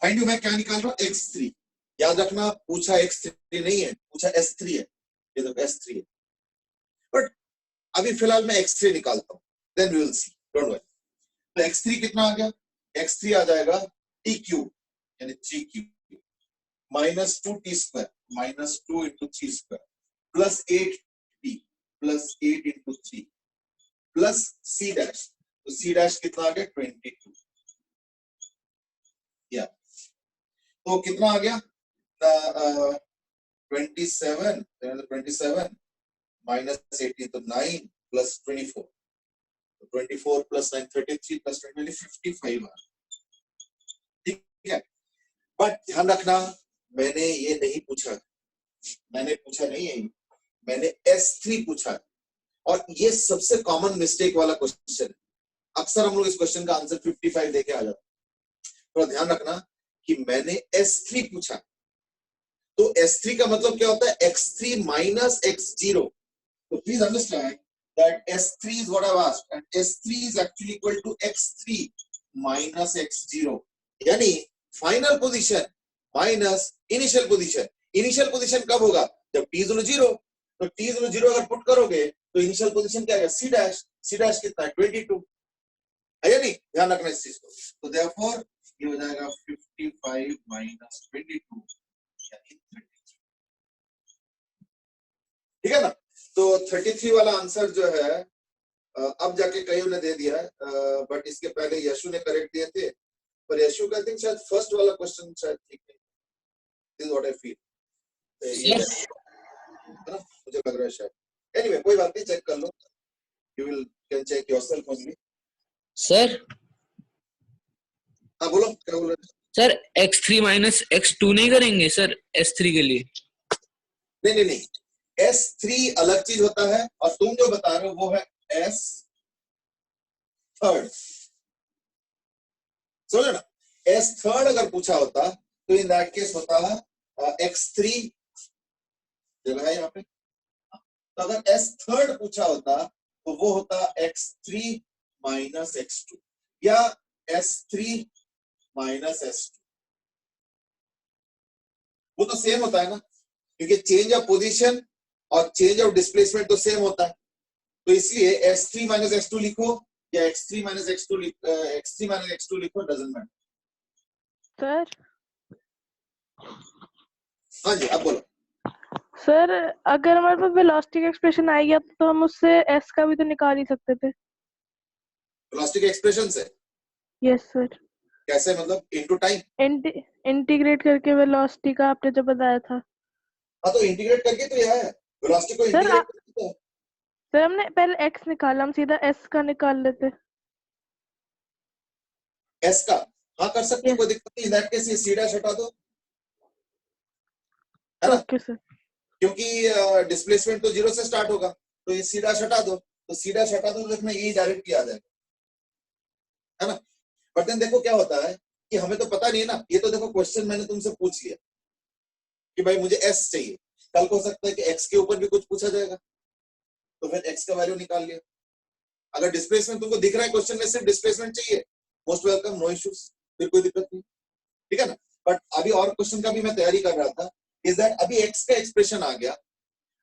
फाइंड यू, मैं क्या निकाल रहा हूँ, x3। याद रखना पूछा x3 नहीं है, पूछा s3 है, ये देखो s3 है, बट अभी फिलहाल मैं x3 निकालता हूँ, then we will see, don't worry. तो x3 कितना आ गया, x3 आ जाएगा t क्यूब यानी 3q minus 2t square minus 2 into 3 square plus 8t plus 8 into 3 plus c dash, तो c डैश कितना आ गया 22, या तो कितना आ गया 27 माइनस 18 तो 9 प्लस 24, 24 प्लस 9 33 प्लस 20 55, ठीक है। बट ध्यान रखना मैंने ये नहीं पूछा, मैंने पूछा नहीं है, मैंने S3 पूछा, और ये सबसे कॉमन मिस्टेक वाला क्वेश्चन है। अक्सर हम लोग इस क्वेश्चन का आंसर 55 देके आ जाते, तो ध्यान रखना कि मैंने S3 पूछा, तो S3 का मतलब क्या होता है, x3 माइनस x0, तो please understand that S3 is what I've asked, and S3 is actually equal to x3 minus x0, यानी final position minus initial position. Initial position कब होगा, जब t इज 0, तो t इज 0 अगर put करोगे तो initial position क्या आएगा, c डैश, c डैश कितना है 22, है या नहीं, ध्यान रखना इस चीज को। तो देयरफॉर ये हो जाएगा 55 माइनस 22 यानी 33, ठीक है ना। तो 33 वाला आंसर जो है अब जाके कईयों ने दे दिया है, बट इसके पहले यशु ने करेक्ट दिए थे, पर यशु का आई थिंक शायद फर्स्ट वाला क्वेश्चन शायद ठीक नहीं, this is what I feel, ये है ना, मुझे लग रहा है शायद। एनीवे कोई बात नहीं, चेक कर लो, you will can check yourself only. Sir हाँ बोलो, क्या बोल रहे? सर x3 माइनस x2 नहीं करेंगे सर S3 के लिए? नहीं नहीं नहीं, S3 अलग चीज होता है, और तुम जो बता रहे हो वो है S3, समझो ना। S3 अगर पूछा होता तो इन दैट केस होता है x3 जगह है यहाँ पे, तो अगर S3 पूछा होता तो वो होता x3 माइनस x2 या S3 माइनस S2, वो तो सेम होता है ना, क्योंकि चेंज ऑफ पोजीशन और चेंज ऑफ डिस्प्लेसमेंट तो सेम होता है, तो इसलिए S3 माइनस x2 लिखो या x3 माइनस x2 लिखो, डजंट मैटर। सर हाँ जी, अब बोलो। सर अगर हमारे पास वेलोसिटी का एक्सप्रेशन आ गया तो हम उससे s का भी तो निकाल ही सकते थे। वेलोसिटी के एक्सप्रेशन से? Yes sir. कैसे, मतलब इनटू टाइम? इंटीग्रेट करके वेलोसिटी का आपने जब बताया था। हाँ तो इंटीग्रेट करके तो यह है, वेलोसिटी को सर इंटीग्रेट करके तो सर हमने पहले x निकाला, हम सीधा s का निकाल लेते। एस का हाँ कर सकते हैं, कोई दिक्कत नहीं। इन दैट केस ये सी डैश हटा दो, है ना, ओके सर। क्योंकि डिस्प्लेसमेंट तो 0 से स्टार्ट होगा, तो ये सी डैश हटा दो, तो सी डैश हटा दो तो देखना यही डायरेक्ट किया जाएगा, है ना। बट देन देखो क्या होता है कि हमें तो पता नहीं है ना, ये तो देखो क्वेश्चन मैंने तुमसे पूछ लिया कि भाई मुझे एस चाहिए, कल को हो सकता है कि एक्स के ऊपर भी कुछ पूछा जाएगा, तो फिर एक्स का वैल्यू निकाल लिया। अगर डिस्प्लेसमेंट तुमको दिख रहा है क्वेश्चन में सिर्फ डिस्प्लेसमेंट चाहिए, मोस्ट वेलकम, नो इश्यूज, फिर कोई दिक्कत नहीं, ठीक है ना। बट अभी और क्वेश्चन का भी मैं तैयारी कर रहा था, इज दैट अभी एक्स का एक्सप्रेशन आ गया,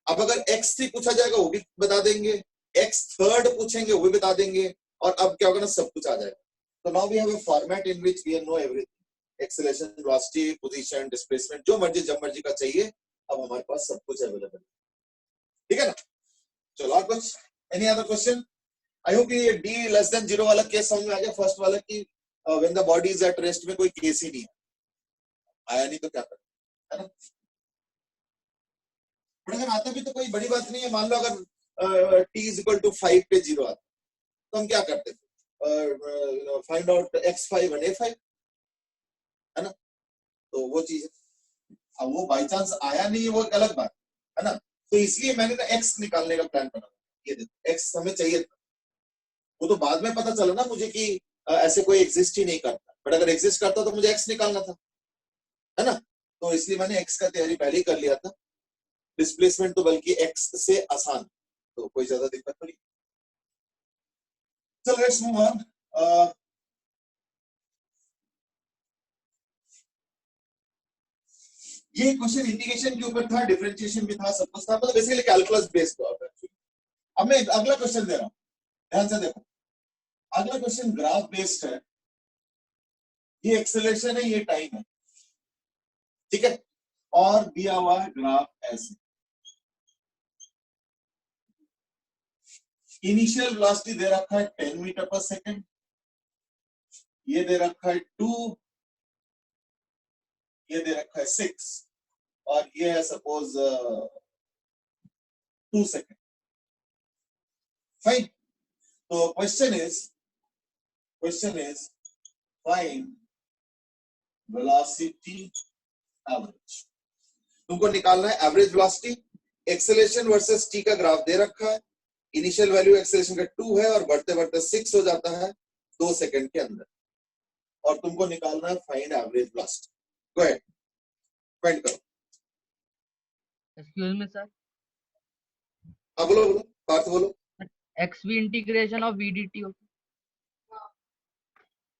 अब अगर x3 पूछा जाएगा वो भी बता देंगे, x3 पूछेंगे वो भी बता देंगे, और अब क्या होगा ना, सब कुछ आ जाएगा। तो now we have a format in which we know everything, acceleration, velocity, position, displacement, जो मर्जी जब मर्जी का चाहिए, अब हमारे पास सब कुछ अवेलेबल है, ठीक है ना। चलो और कुछ, any other question? I hope ये d लेस देन 0 वाला केस समझ में आ गया, फर्स्ट वाला कि when the body is at rest में कोई केस ही नहीं है, आया नहीं तो क्या करें, है ना। बट अगर आता भी तो कोई बड़ी बात नहीं है, मान लो अगर t इज इक्वल टू 5 पे 0 आता, तो हम क्या करते थे? Find out x5 and a5, है ना? तो वो चीज है। अब वो बाई चांस आया नहीं है, वो एक अलग बात है ना। तो इसलिए मैंने ना x निकालने का प्लान बना, ये देखो x हमें चाहिए था, वो तो बाद में पता चला ना मुझे कि ऐसे कोई एग्जिस्ट ही नहीं करता, बट अगर एग्जिस्ट करता तो मुझे x निकालना था, है ना। तो इसलिए मैंने x का तैयारी पहले ही कर लिया था। डिस्प्लेसमेंट तो बल्कि x से आसान, तो कोई ज्यादा दिक्कत तो नहीं। चलो लेट्स मूव ऑन। ये क्वेश्चन इंटीग्रेशन के ऊपर था, डिफरेंशिएशन भी था, सब कुछ था, मतलब बेसिकली कैलकुलस बेस्ड था एक्चुअली। अब मैं अगला क्वेश्चन दे रहा हूं, ध्यान से देखो। अगला क्वेश्चन ग्राफ बेस्ड है, ये एक्सेलरेशन है, ये टाइम है, ठीक है, और दिया हुआ है ग्राफ ऐसे। इनिशियल वेलोसिटी दे रखा है 10 मीटर पर सेकंड, ये दे रखा है 2, ये दे रखा है 6, और ये है सपोज 2 सेकंड। फाइन। तो question is find velocity average. तुमको निकालना है average velocity. Acceleration versus T का ग्राफ दे रखा है, इनिशियल वैल्यू एक्सेलरेशन का 2 है और बढ़ते बढ़ते 6 हो जाता है 2 सेकंड के अंदर, और तुमको निकालना है find average velocity. Go ahead, find करो। एक्सक्यूज मी सर, हाँ बोलो बोलो, पार्थ बोलो। xv इंटीग्रेशन ऑफ vdt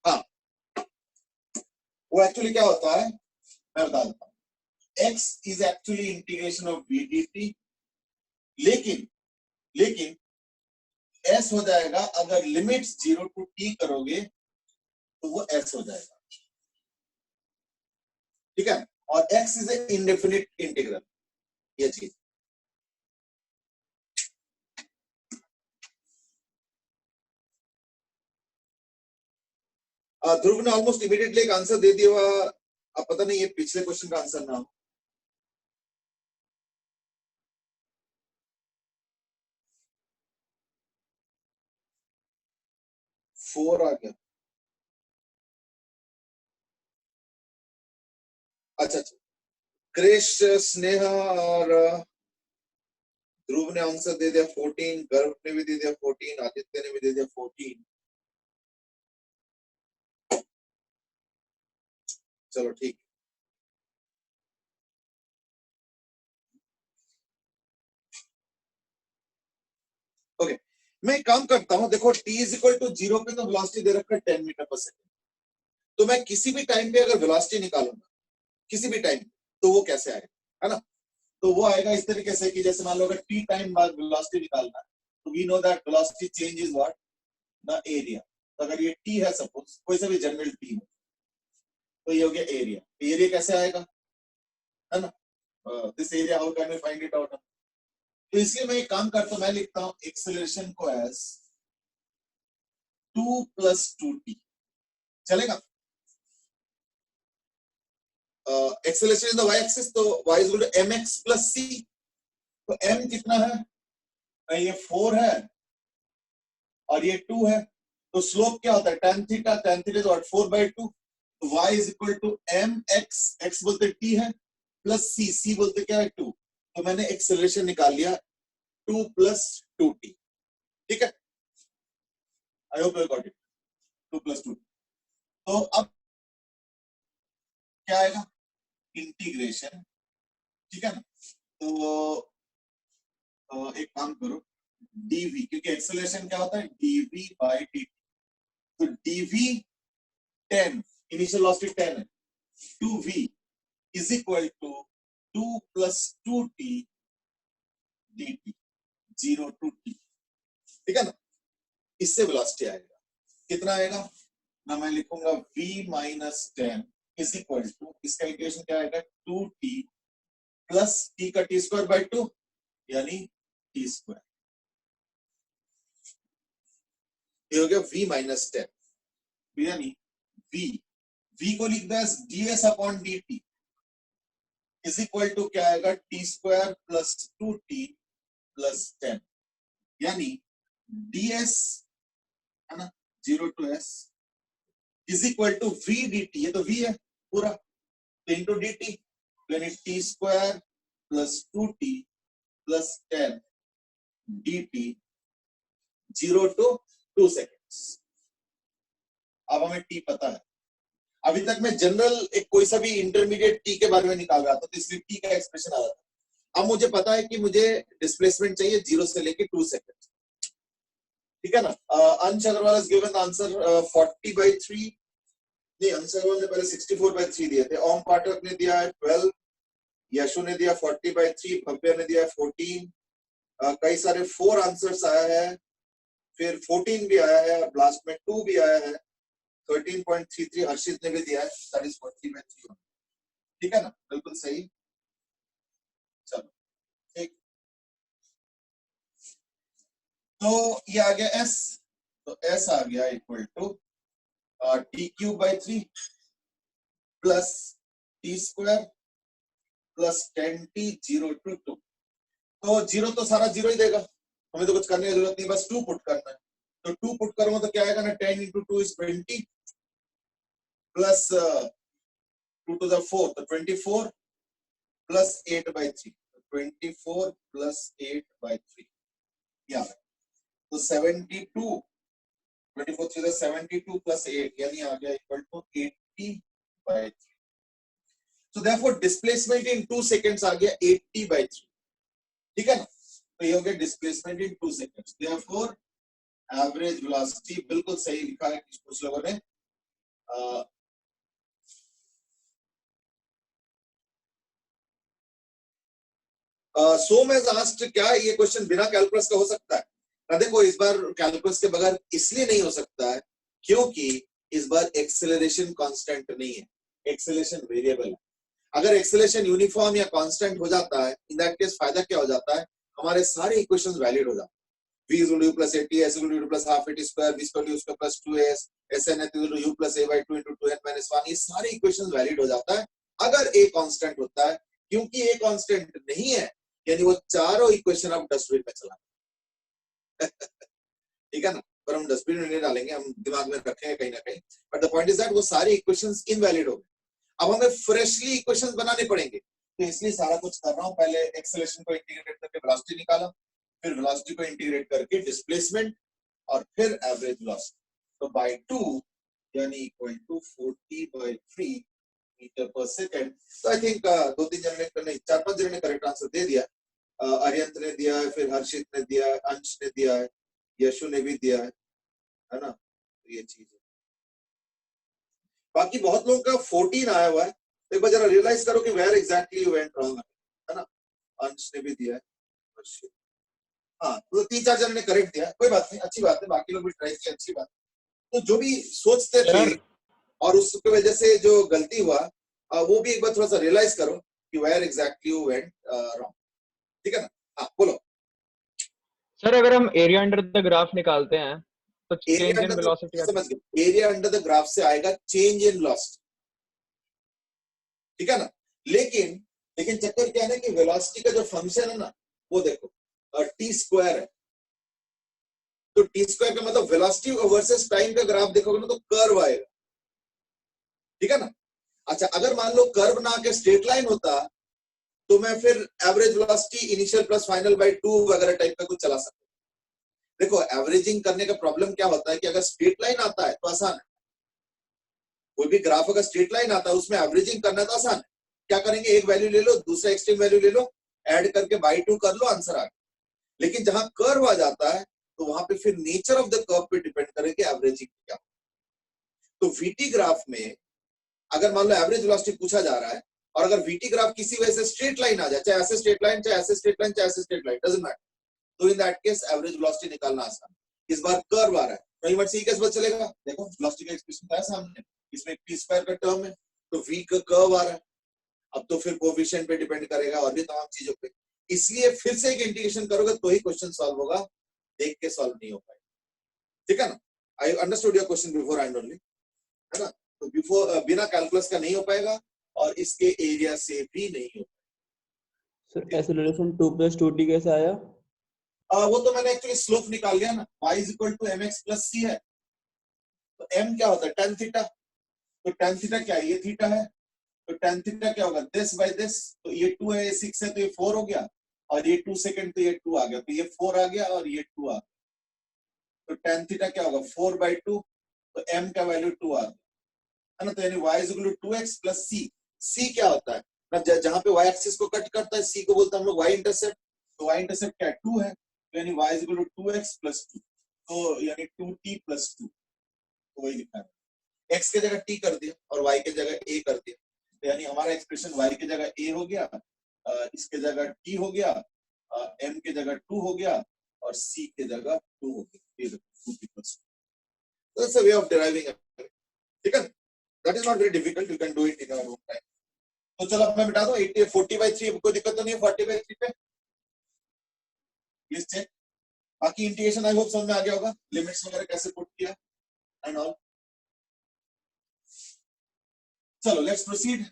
हाँ, वो एक्चुअली क्या होता है मैं बता देता हूँ। x is actually integration of v dt, लेकिन s हो जाएगा, अगर लिमिट्स 0 to t करोगे तो वो s हो जाएगा, ठीक है। और x is a indefinite integral, ये चीज। ध्रुव ने ऑलमोस्ट इमीडिएटली एक आंसर दे दिया। अब पता नहीं ये पिछले क्वेश्चन का आंसर ना हो। फोर आ गया, अच्छा अच्छा। क्रिश, स्नेहा और ध्रुव ने आंसर दे दिया 14, गर्व ने भी दे दिया 14, आदित्य ने भी दे दिया 14। चलो ठीक। ओके, मैं एक काम करता हूं, देखो t इज इक्वल टू 0 पे तो वेलोसिटी दे रखा है 10 मीटर पर सेकंड, तो मैं किसी भी टाइम पे अगर वेलोसिटी निकालूंगा किसी भी टाइम, तो वो कैसे आएगा, है ना। तो वो आएगा इस तरीके से कि जैसे मान लो अगर t टाइम बाद वेलोसिटी निकालना है, तो we know that velocity change is what, the area. तो अगर ये t है, सपोज कोई सा भी जनरल t हो, तो ये हो गया एरिया। एरिया कैसे आएगा, है ना, this area how can we find it out. तो इसलिए मैं एक काम करता हूं, मैं लिखता हूं एक्सेलरेशन को एज 2 + 2t, चलेगा। Acceleration in the y axis, तो y is equal to mx + c। तो m कितना है, ये 4 है और ये 2 है, तो स्लोप क्या होता है, tan theta, tan theta is what 4/2। तो y is equal to mx, x बोलते t है, प्लस c, c बोलते क्या है 2। तो मैंने एक्सेलरेशन निकाल लिया 2 + 2t, ठीक है। I hope you got it, 2 + 2। तो अब क्या आएगा, इंटीग्रेशन, ठीक है ना। तो एक काम करो, dv, क्योंकि एक्सेलरेशन क्या होता है dv/dt, तो dv 10, इनिशियल वेलोसिटी 10 है, 2v is equal to 2 + 2t dt, 0 to t, ठीक है ना। इससे वेलोसिटी आएगा, कितना आएगा ना, मैं लिखूंगा v - 10 इज इक्वल टू, इसका इक्वेशन क्या आएगा 2t प्लस t का t²/2 यानी t²। ये हो गया v - 10, यानी v को लिख दे ds/dt इज इक्वल टू क्या आएगा t² + 2t + 10। यानी ds है ना 0 to s is equal to v dt, ये तो v है पूरा, तो इंटू dt यानी t square plus 2t plus 10 dt 0 to 2 seconds. अब हमें t पता है, अभी तक मैं जनरल एक कोई सा भी इंटरमीडिएट t के बारे में निकाल रहा था, तो इसलिए t का एक्सप्रेशन आ रहा था। अब मुझे पता है कि मुझे डिस्प्लेसमेंट चाहिए 0 से लेके 2 सेकेंड, ठीक है ना। अंश Agarwal has given the answer 40/3, नहीं अंश अग्रवाल ने पहले 64/3 दिए थे, ओम पाठक ने दिया है 12, यशु ने दिया 40/3, भव्य ने दिया 14, कई सारे 4 आंसर्स आया है, फिर 14 भी आया है और लास्ट में 2 भी आया है, 13.33 हर्षित ने भी दिया है, दैट इज 40/3, ठीक है ना, बिल्कुल सही। चलो ठीक, तो ये आ गया s, तो s आ गया equal to t³/3 plus t square plus 10t 0 to 2, तो 0 तो सारा 0 ही देगा, हमें तो कुछ करने की जरूरत नहीं, बस 2 पुट करना है, तो 2 पुट करूंगा तो क्या आएगा ना, 10 into 2 is 20 plus 2 to the 4 तो 24 प्लस 8/3, 24 प्लस 8/3, या तो 72, 24 to the 72 प्लस 8 यानी आ गया equal to 80/3। So therefore displacement in 2 seconds आ गया 80/3, ठीक है ना, तो ये हो गया displacement in 2 seconds। Therefore average velocity बिल्कुल सही लिखा है कुछ लोगों ने। सोम has asked क्या ये क्वेश्चन बिना कैलकुलस का हो सकता है? ना देखो, इस बार कैलकुलस के बगैर इसलिए नहीं हो सकता है क्योंकि इस बार एक्सेलरेशन कांस्टेंट नहीं है, एक्सेलरेशन वेरिएबल है। अगर एक्सेलरेशन यूनिफॉर्म या कांस्टेंट हो जाता है, इन दैट केस फायदा क्या हो जाता है, हमारे सारे इक्वेशंस वैलिड हो जाते हैं। v is equal to u plus 80, s is equal to u plus half 80 square, v square u square plus 2as, sn is equal to u plus a/2 into 2n minus 1, ये सारे equations valid हो जाता है अगर a constant होता है। क्योंकि a constant नहीं है यानी वो चारों इक्वेशन आप डस्टबिन में चला ठीक है ना, पर हम डस्टबिन में नहीं डालेंगे, हम दिमाग में रखेंगे कहीं ना कहीं, but the point is that वो सारे इक्वेशंस इनवैलिड हो गए। अब हमें फ्रेशली इक्वेशंस बनाने पड़ेंगे, तो इसलिए सारा कुछ कर रहा हूं। पहले एक्सेलरेशन को इंटीग्रेट करके वेलोसिटी निकाला, फिर वेलोसिटी को इंटीग्रेट करके डिस्प्लेसमेंट, और फिर एवरेज वेलोसिटी, तो बाय 2 यानी इक्वल टू 40/3 मीटर पर सेकंड। तो आई थिंक 2-3 जन ने, 4-5 जन ने करेक्ट आंसर दे दिया। अरियंत ने दिया है, फिर हर्षित ने दिया है, अंश ने दिया है, यशु ने भी दिया है ना, तो ये चीज है। बाकी बहुत लोगों का 14 आया हुआ है, तो एक बार जरा रियलाइज करो कि where exactly you went wrong, है ना। अंश ने भी दिया है, हर्षित, हाँ, तो 3-4 जन ने करेक्ट दिया, कोई बात नहीं, अच्छी बात है, बाकी लोग भी ट्राई किया, अच्छी बात। तो जो भी सोचते थे और उसकी वजह से जो गलती हुआ, वो भी एक बार थोड़ा सा रियलाइज करो कि where exactly you went wrong, ठीक है ना। हाँ बोलो सर, अगर हम एरिया अंडर द ग्राफ निकालते हैं तो change area in under velocity, समझ गए, एरिया अंडर द ग्राफ से आएगा चेंज इन वेलोसिटी, ठीक है ना। लेकिन चक्कर क्या है ना कि वेलोसिटी का जो फंक्शन है ना, वो देखो टी स्क्वायर है, तो टी स्क्वायर का मतलब वेलोसिटी वर्सेस टाइम का ग्राफ देखोगे ना तो कर्व आएगा, ठीक है ना। अच्छा, अगर मान लो कर्व ना आके स्ट्रेट लाइन होता तो मैं फिर average velocity initial plus final by 2 वगैरह टाइप का कुछ चला सकता। देखो, एवरेजिंग करने का प्रॉब्लम क्या होता है कि अगर स्ट्रेट लाइन आता है तो आसान है, कोई भी ग्राफ अगर स्ट्रेट लाइन आता है उसमें एवरेजिंग करना तो आसान है। क्या करेंगे, एक वैल्यू ले लो, दूसरा एक्सट्रीम वैल्यू ले लो, ऐड करके बाय 2 कर लो, आंसर आ गया। लेकिन जहां कर्व आ जाता है तो वहां पे फिर नेचर ऑफ द कर्व पे डिपेंड करेगा एवरेजिंग क्या। तो वीटी ग्राफ में अगर मान लो एवरेज वेलोसिटी पूछा जा रहा है, और अगर वीटी ग्राफ किसी वजह से स्ट्रेट लाइन आ जाए, चाहे ऐसे स्ट्रेट लाइन, चाहे ऐसे स्ट्रेट लाइन, चाहे ऐसे स्ट्रेट लाइन, डजंट मैटर, तो in that case average velocity निकालना आसान है। इस बार कर्व आ रहा है, तो इमट से कैसे पता चलेगा, देखो वेलोसिटी का एक्सप्रेशन है सामने, इसमें टी स्क्वायर का टर्म है, तो वी का कर्व आ रहा है, अब तो फिर कोएफिशिएंट पे डिपेंड करेगा और भी तमाम चीजों पे, इसलिए फिर से एक इंटीग्रेशन करोगे तो ही क्वेश्चन सॉल्व होगा, देख के सॉल्व नहीं हो पाएगा, ठीक है ना। I understood your question before and only, है ना। तो बिफोर बिना कैलकुलस का नहीं हो पाएगा और इसके एरिया से भी नहीं हो पाएगा। सर एक्सेलरेशन 2 + 2t कैसे आया? वो तो मैंने एक्चुअली स्लोप निकाल लिया ना, y is equal to mx plus c है, तो m क्या होता है tan थीटा, तो tan थीटा क्या है, ये थीटा है, तो tan थीटा क्या होगा दिस बाय दिस, तो ये 2 है, ये 6 है, तो ये 4 हो गया, और ये 2 सेकंड, तो ये 2 आ गया, तो ये 4 आ गया और ये 2 आ गया, तो tan थीटा क्या होगा 4/2, तो m का वैल्यू 2 आ गया, है ना, तो यानी y is equal to 2x plus c। c क्या होता है ना, जहां पे y एक्सिस को कट करता है c को बोलते हैं हम लोग y इंटरसेप्ट, तो y इंटरसेप्ट क्या है 2 है, तो यानी y is equal to 2x plus 2, तो यानी 2t प्लस 2, तो वही लिखा है, x के जगह t कर दिया और y के जगह a कर दिया, तो यानी हमारा एक्सप्रेशन y के जगह a हो गया, इसके जगह t हो गया, m के जगह 2 हो गया और c के जगह 2 हो गया, 2t plus 2। That's a way of deriving, ठीक है, that is not very difficult, you can do it in your own time. तो चलो अब मैं मिटा दूं 80 40/3, कोई दिक्कत तो नहीं है 40/3 पे, प्लीज चेक। बाकी इंटीग्रेशन आई होप समझ में आ गया होगा, लिमिट्स वगैरह कैसे पुट किया एंड ऑल। चलो लेट्स प्रोसीड।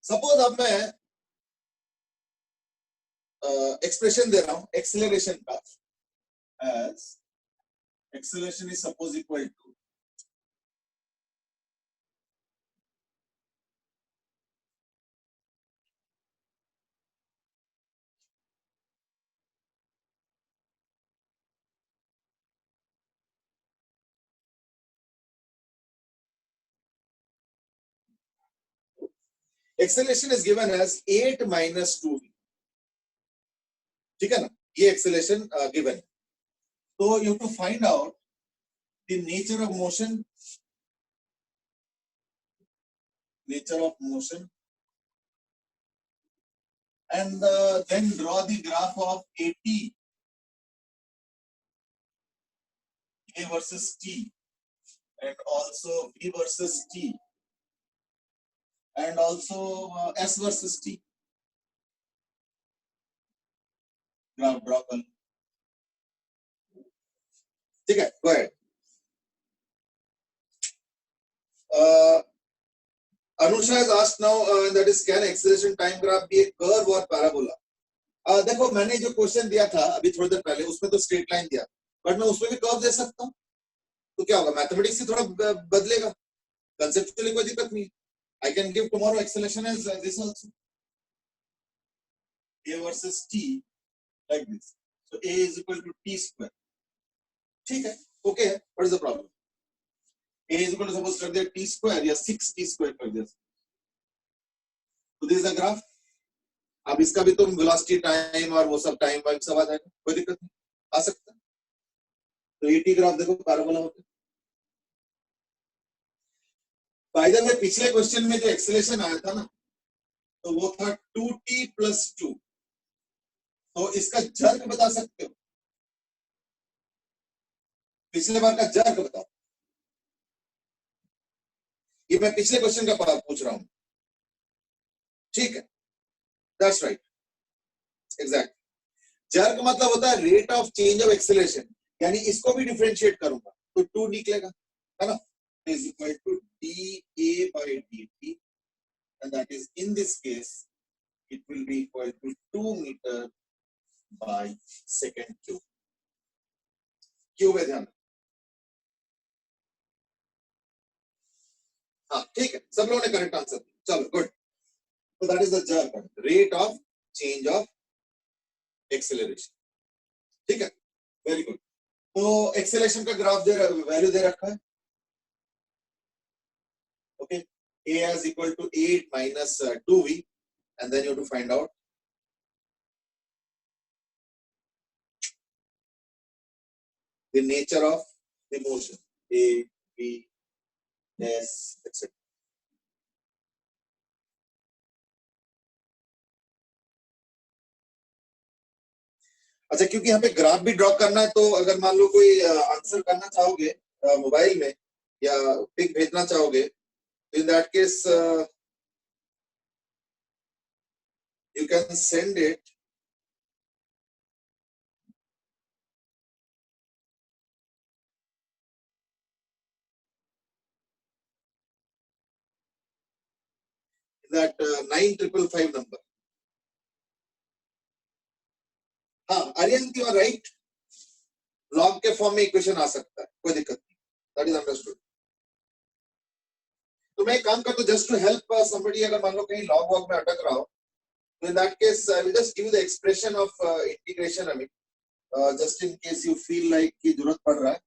सपोज अब मैं एक्सप्रेशन दे रहा हूं एक्सेलरेशन का, as acceleration is suppose equal to acceleration is given as 8 minus 2v, ठीक है ना, ये एक्सेलरेशन गिवन है, तो you have to find out the nature of motion, and then draw the graph of AT, A versus T, and also V versus T, and also S versus T. Graph draw कर, ठीक है, go ahead. Anusha has asked now, that is can acceleration time graph be a curve or parabola? देखो मैंने जो question दिया था अभी थोड़ी देर पहले, उसमें तो स्ट्रेट लाइन दिया, बट मैं उसमें भी कर्व दे सकता हूँ, तो क्या होगा, मैथमेटिक्स से थोड़ा बदलेगा, कंसेप्चुअली कोई दिक्कत नहीं है। I can give tomorrow acceleration as this also, A versus T like this, so A is equal to T square, ठीक है, ओके है, what is the problem? A is equal to suppose कर दिया T square या 6T square कर दिया, तो this is the graph। अब इसका भी तुम वेलोसिटी टाइम और वो सब टाइम वाइम सब आ जाएगा, कोई दिक्कत नहीं, आ सकता है, तो AT ग्राफ देखो पैराबोला होता है। बाय द वे पिछले क्वेश्चन में जो एक्सेलरेशन आया था ना, तो वो था 2t प्लस 2, तो इसका जर्क बता सकते हो, पिछले बार का जर्क बताओ, ये मैं पिछले क्वेश्चन का पूछ रहा हूं, ठीक है, दैट्स राइट, एग्जैक्ट। जर्क मतलब होता है rate of change of acceleration, यानी इसको भी डिफरेंशिएट करूंगा तो 2 निकलेगा, है ना, is equal to dA by dt, and that is in this case it will be equal to 2 meter by second cube। Cube है ध्यान, हाँ ठीक है, सब लोगों ने करेक्ट आंसर, चलो गुड, तो that is the jerk, rate of change of acceleration, ठीक है, वेरी गुड। तो एक्सेलरेशन का ग्राफ वैल्यू दे रखा है, okay, A is equal to 8 minus 2v, and then you have to find out the nature of the motion, A, B, S, etc. अच्छा, क्योंकि हमें graph भी ड्रॉ करना है, तो अगर मान लो कोई आंसर करना चाहोगे मोबाइल में या पिक भेजना चाहोगे, तो in that case you can send it that 9555 number. हाँ Aryan you are right, log के फॉर्म में इक्वेशन आ सकता है, कोई दिक्कत नहीं, दैट इज अंडरस्टूड. तो मैं एक काम करता हूँ, जस्ट टू हेल्प समबडी, अगर मान लो कहीं लॉग वॉग में अटक रहा हो, तो in that case I will just give the expression of integration. I mean just in case you feel like की जरूरत पड़ रहा है,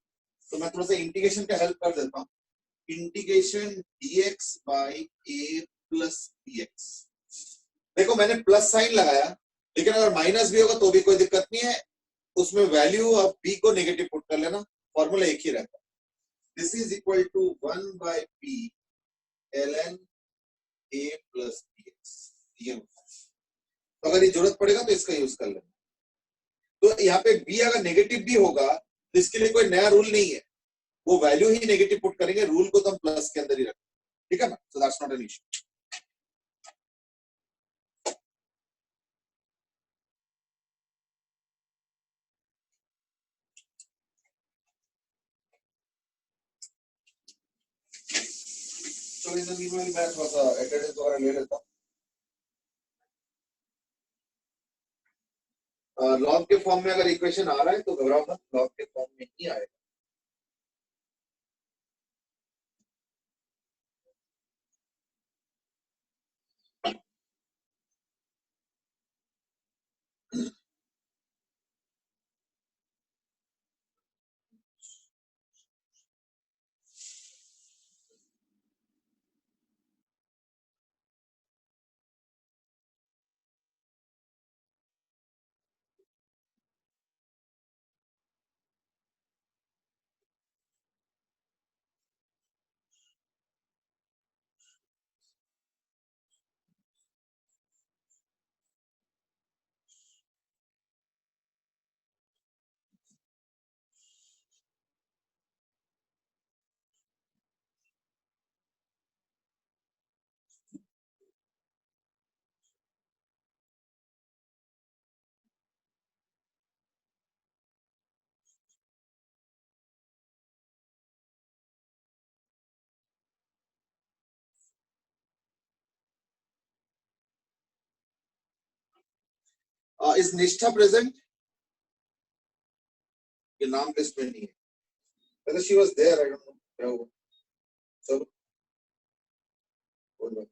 तो मैं थोड़ा सा इंटीग्रेशन का हेल्प कर देता हूँ. Integration dx by a plus bx. देखो मैंने प्लस साइन लगाया, लेकिन अगर माइनस भी होगा तो भी कोई दिक्कत नहीं है, उसमें वैल्यू ऑफ b को नेगेटिव पुट कर लेना, फॉर्मूला एक ही रहता है. This is equal to 1 by p ln a plus bx. ये होता है. तो अगर ये जरूरत पड़ेगा तो इसका यूज कर लेना. तो यहाँ पे b अगर नेगेटिव भी होगा तो इसके लिए कोई नया रूल नहीं है, वो वैल्यू ही नेगेटिव पुट करेंगे, रूल को तो हम प्लस के अंदर ही रखेंगे, ठीक है ना. So that's not an issue. तो इन द मीनवाइल मैं थोड़ा सा अटेंडेंस वगैरह ले लेता हूँ. लॉग के फॉर्म में अगर इक्वेशन आ रहा है तो घबराओ मत, लॉग के फॉर्म में ही आएगा. इज निष्ठा प्रेजेंट? ये नाम लिस्ट में नहीं है, whether she was there I don't know. क्या हुआ? चलो बोल दो.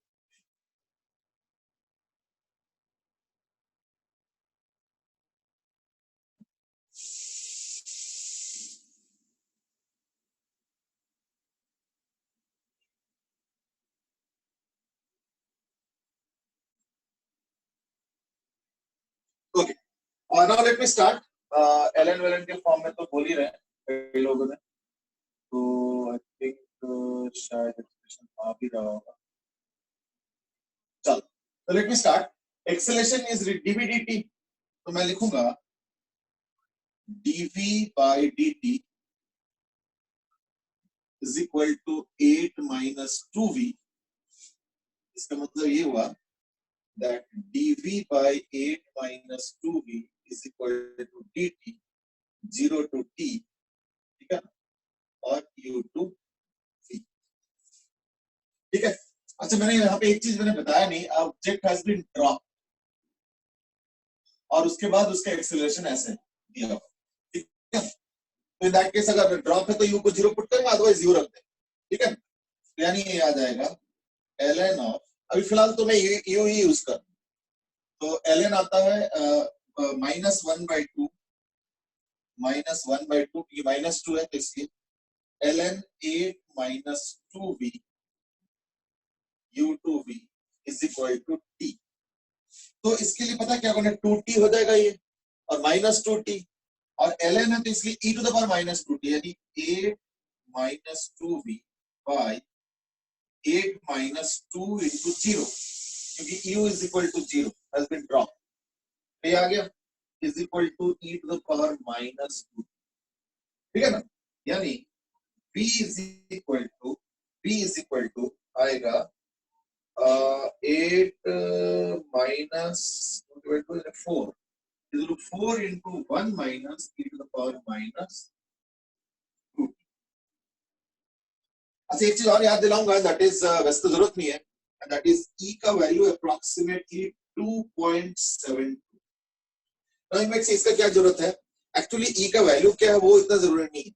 Okay, now let me start. एलन वेलन के फॉर्म में तो बोल ही रहे हैं कई लोगों ने, तो आई थिंक शायद एक्सप्रेशन आ भी रहा होगा. चलो तो late me start. Acceleration is dv dt, तो मैं लिखूंगा dv by dt is equal to 8 minus 2v. इसका मतलब ये हुआ that dv by 8 minus 2v is equal to dt 0 to t, ठीक है, और u to v. ठीक है. अच्छा मैंने यहाँ पे एक चीज मैंने बताया नहीं, ऑब्जेक्ट हैज बीन ड्रॉप और उसके बाद उसका एक्सेलरेशन ऐसे दिया हुआ, ठीक है. तो इन दैट केस अगर ड्रॉप है तो u को 0 पुट करेंगे, अदरवाइज u रख देंगे, ठीक है. यानी ये आ जाएगा ln ऑफ, अभी फिलहाल तो मैं u ही यूज कर, तो ln आता है -1/2 -1/2, ये -2 है तो इसलिए ln 8 minus 2v u to v is equal to t. तो इसके लिए पता क्या करना है, 2t हो जाएगा ये और -2t, और ln है तो इसलिए e to the power -2t, यानी 8 minus 2v by 8 minus 2 into 0, क्योंकि u is equal to 0 has been dropped, तो ये आ गया is equal to e to the power -2, ठीक है ना. यानी v is equal to आएगा 8 minus 4 is 4 into 1 minus e to the power -2. अच्छा एक चीज और याद दिलाऊंगा, दैट इज वैसे तो जरूरत नहीं है, and that is E का वैल्यू approximately 2.72. now इनमें से इसका क्या जरूरत है? एक्चुअली E का वैल्यू क्या है वो इतना जरूरी नहीं है,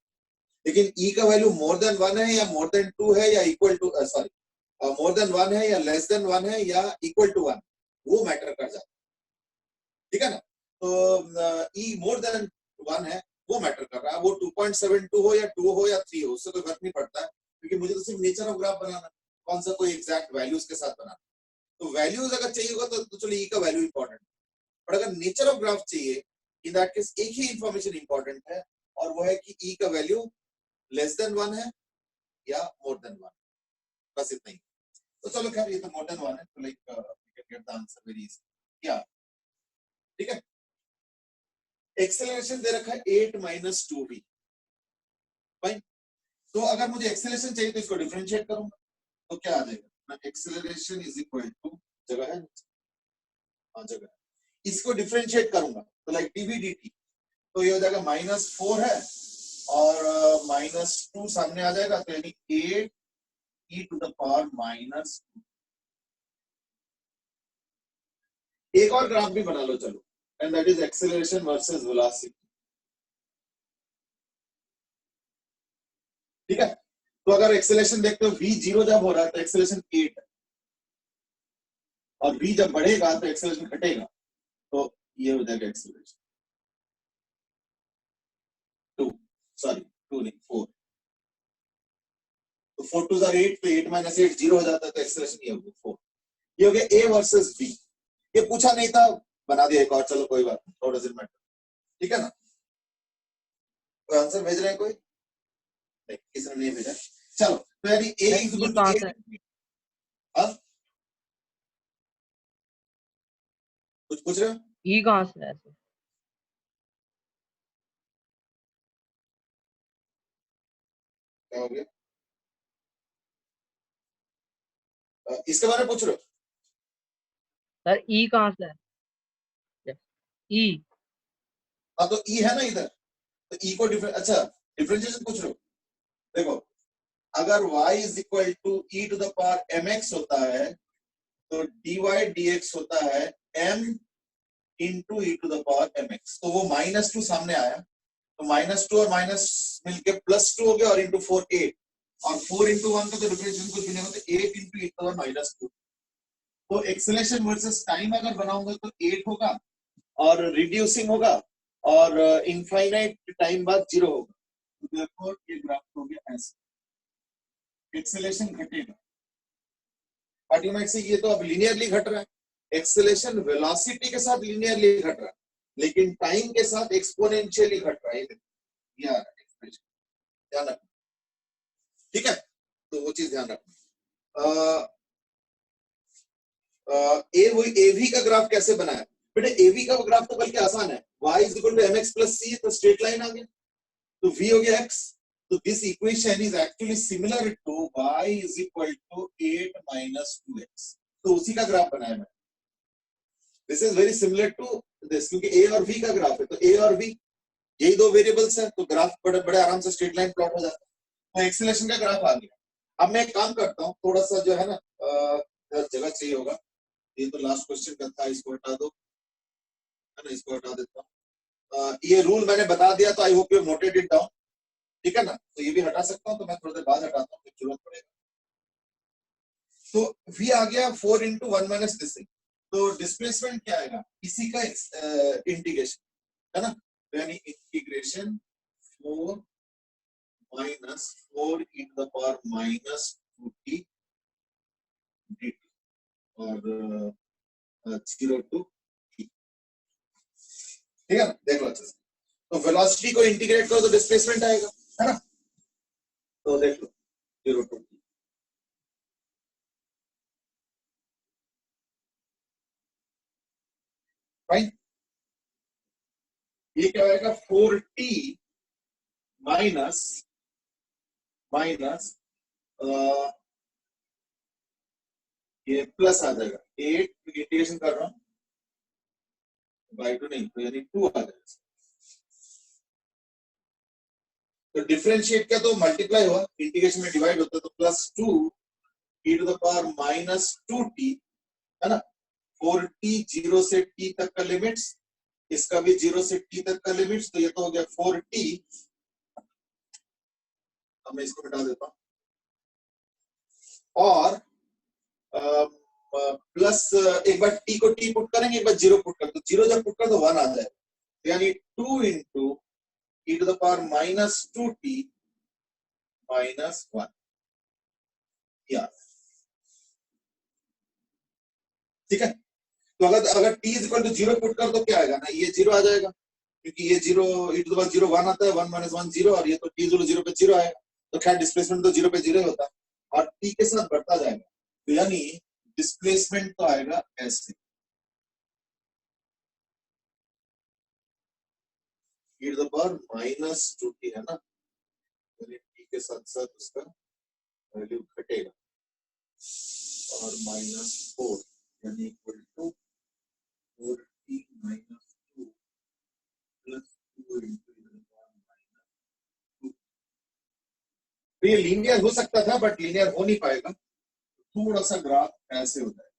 लेकिन E का वैल्यू मोर देन 1 है या मोर देन 2 है या इक्वल टू मोर देन 1 है या लेस देन 1 है या इक्वल टू 1, वो मैटर कर जाता है, ठीक है ना। तो E मोर देन 1 है वो मैटर कर रहा है, वो 2.72 हो या 2 हो या 3 हो, उससे कोई फर्क नहीं पड़ता है, क्योंकि मुझे तो सिर्फ नेचर ऑफ ग्राफ बनाना, कौन सा कोई एग्जैक्ट वैल्यूज के साथ बनाना। तो वैल्यूज अगर चाहिए होगा तो चलो E का वैल्यू इंपॉर्टेंट, पर अगर नेचर ऑफ ग्राफ चाहिए इन दैट केस एक ही इंफॉर्मेशन इंपॉर्टेंट है, और वो है कि E का वैल्यू लेस देन 1 है या मोर देन 1, बस इतना ही। तो चलो खैर ये तो मोर देन 1 है, तो like we can get the answer very easy, क्या ठीक है। एक्सेलरेशन दे रखा है 8 माइनस 2v, फाइन। तो अगर मुझे एक्सेलरेशन चाहिए तो इसको डिफरेंशिएट करूंगा, तो क्या आ जाएगा? एक्सेलरेशन इज इक्वल टू, जगह है, हाँ जगह है, इसको डिफरेंशिएट करूंगा तो लाइक dv dt, तो ये हो जाएगा -4 है और -2 सामने आ जाएगा, तो यानी 8 e टू द पावर -2। एक और ग्राफ भी बना लो चलो, and that is acceleration versus velocity, ठीक है। तो अगर एक्सेलरेशन देखते हो v 0 जब हो रहा है तो एक्सेलरेशन 8 है, और v जब बढ़ेगा तो एक्सेलरेशन घटेगा, तो ये हो जाएगा एक्सेलरेशन 2 नहीं 4, तो 4 2 are 8, तो 8 - 8 0 हो जाता है, तो एक्सेलरेशन ये हो गया 4। ये हो गया a वर्सेस b, ये पूछा नहीं था, बना दिया एक और, चलो कोई बात नहीं, हाउ डज इट मैटर, ठीक है ना। कोई आंसर भेज रहे हैं कोई? नहीं, किसी ने नहीं भेजा, चलो। तो यानी a is equal to a, कुछ पूछ रहे हो? ई कहाँ से है? क्या हो गया? इसके बारे में पूछ रहे हो? सर ई कहाँ से है? ई, हाँ तो ई है ना इधर, तो ई को अच्छा डिफरेंशिएशन पूछ रहे हो। देखो अगर y is equal to e to the power mx होता है, तो dy dx होता है m into e to the power mx, तो वो -2 सामने आया, तो -2 और माइनस मिलके +2 हो गया, और इंटू 4 8, और 4 इंटू 1 का तो डिफरेंशिएशन कुछ भी नहीं होता, 8 into e to the power -2। तो एक्सेलरेशन वर्सेस टाइम अगर बनाऊंगा तो 8 होगा और रिड्यूसिंग होगा, और इनफाइनाइट टाइम बाद 0 होगा, तो therefore ये ग्राफ हो गया ऐसा, एक्सेलरेशन घटेगा। बट यू माइट से ये तो अब लीनियरली घट रहा है, एक्सेलरेशन वेलोसिटी के साथ लीनियरली घट रहा है, लेकिन टाइम के साथ एक्सपोनेंशियली घट रहा है, ये आ रहा है एक्सप्रेशन, ध्यान रखना, ठीक है। तो वो चीज ध्यान रखना। एवी का ग्राफ कैसे बनाया बेटे? एवी का ग्राफ तो बल्कि आसान है, y is equal to mx plus c, तो स्ट्रेट लाइन आ गया, तो v हो गया x, तो this equation is actually similar to y is equal to 8 minus 2x, तो उसी का ग्राफ बनाया मैं। This is very similar to this, क्योंकि a और v का ग्राफ है, तो a और v यही दो वेरिएबल्स है, तो ग्राफ बड़े बड़े आराम से स्ट्रेट लाइन प्लॉट हो जाता है। तो एक्सेलरेशन का ग्राफ आ गया। अब मैं एक काम करता हूँ, थोड़ा सा जो है ना जगह चाहिए होगा, ये तो लास्ट क्वेश्चन का था, इसको हटा दो, है ना, इसको हटा देता हूँ। ये रूल मैंने बता दिया, तो I hope you noted it down, ठीक है ना। तो ये भी हटा सकता हूँ, तो मैं थोड़ी देर बाद हटाता हूँ, जरूरत पड़ेगा। तो v आ गया 4 इंटू 1 माइनस दिस, तो डिस्प्लेसमेंट क्या आएगा? इसी का इंटीग्रेशन, है ना, यानी integration 4 minus 4 into the power -2t dt, और 0 टू t, ठीक है ना। देख लो अच्छे से, तो वेलोसिटी को इंटीग्रेट करो तो डिस्प्लेसमेंट आएगा, है ना। तो देख लो 0 टू t, फाइन। ये क्या आएगा? 4t माइनस ये प्लस आ जाएगा 8, इंटीग्रेशन कर रहा हूं बाय 2 नहीं, तो यानी 2 आ जाएगा। तो डिफरेंशिएट क्या, तो मल्टीप्लाई हुआ, इंटीग्रेशन में डिवाइड होता है, तो +2 e to the power minus 2t, है ना, 4t 0 से t तक का लिमिट्स, इसका भी 0 से t तक का लिमिट्स, तो ये तो हो गया 4t। अब मैं इसको हटा देता हूं, और प्लस एक बार t को t पुट करेंगे, एक बार 0 पुट कर, तो 0 जब पुट कर तो 1 आ जाएगा, यानी 2 into e to the power minus 2t minus 1, या ठीक है। तो अगर t is equal to 0 put कर तो क्या आएगा ना, ये 0 आ जाएगा, क्योंकि ये 0 e to the power 0 1 आता है, 1 minus 1 0, और ये तो t 0 पे 0 आएगा, तो खैर डिस्प्लेसमेंट तो 0 पे 0 ही होता है, और t के साथ बढ़ता जाएगा, तो यानी डिस्प्लेसमेंट तो आएगा ऐसे, e to the power minus 2t है ना, यानी t के साथ साथ उसका वैल्यू घटेगा, और minus 4 यानी equal to 4t minus 2 plus 2 into e to the power minus 2। तो ये लीनियर हो सकता था, बट लीनियर हो नहीं पाएगा, थोड़ा सा ग्राफ ऐसे हो जाएगा।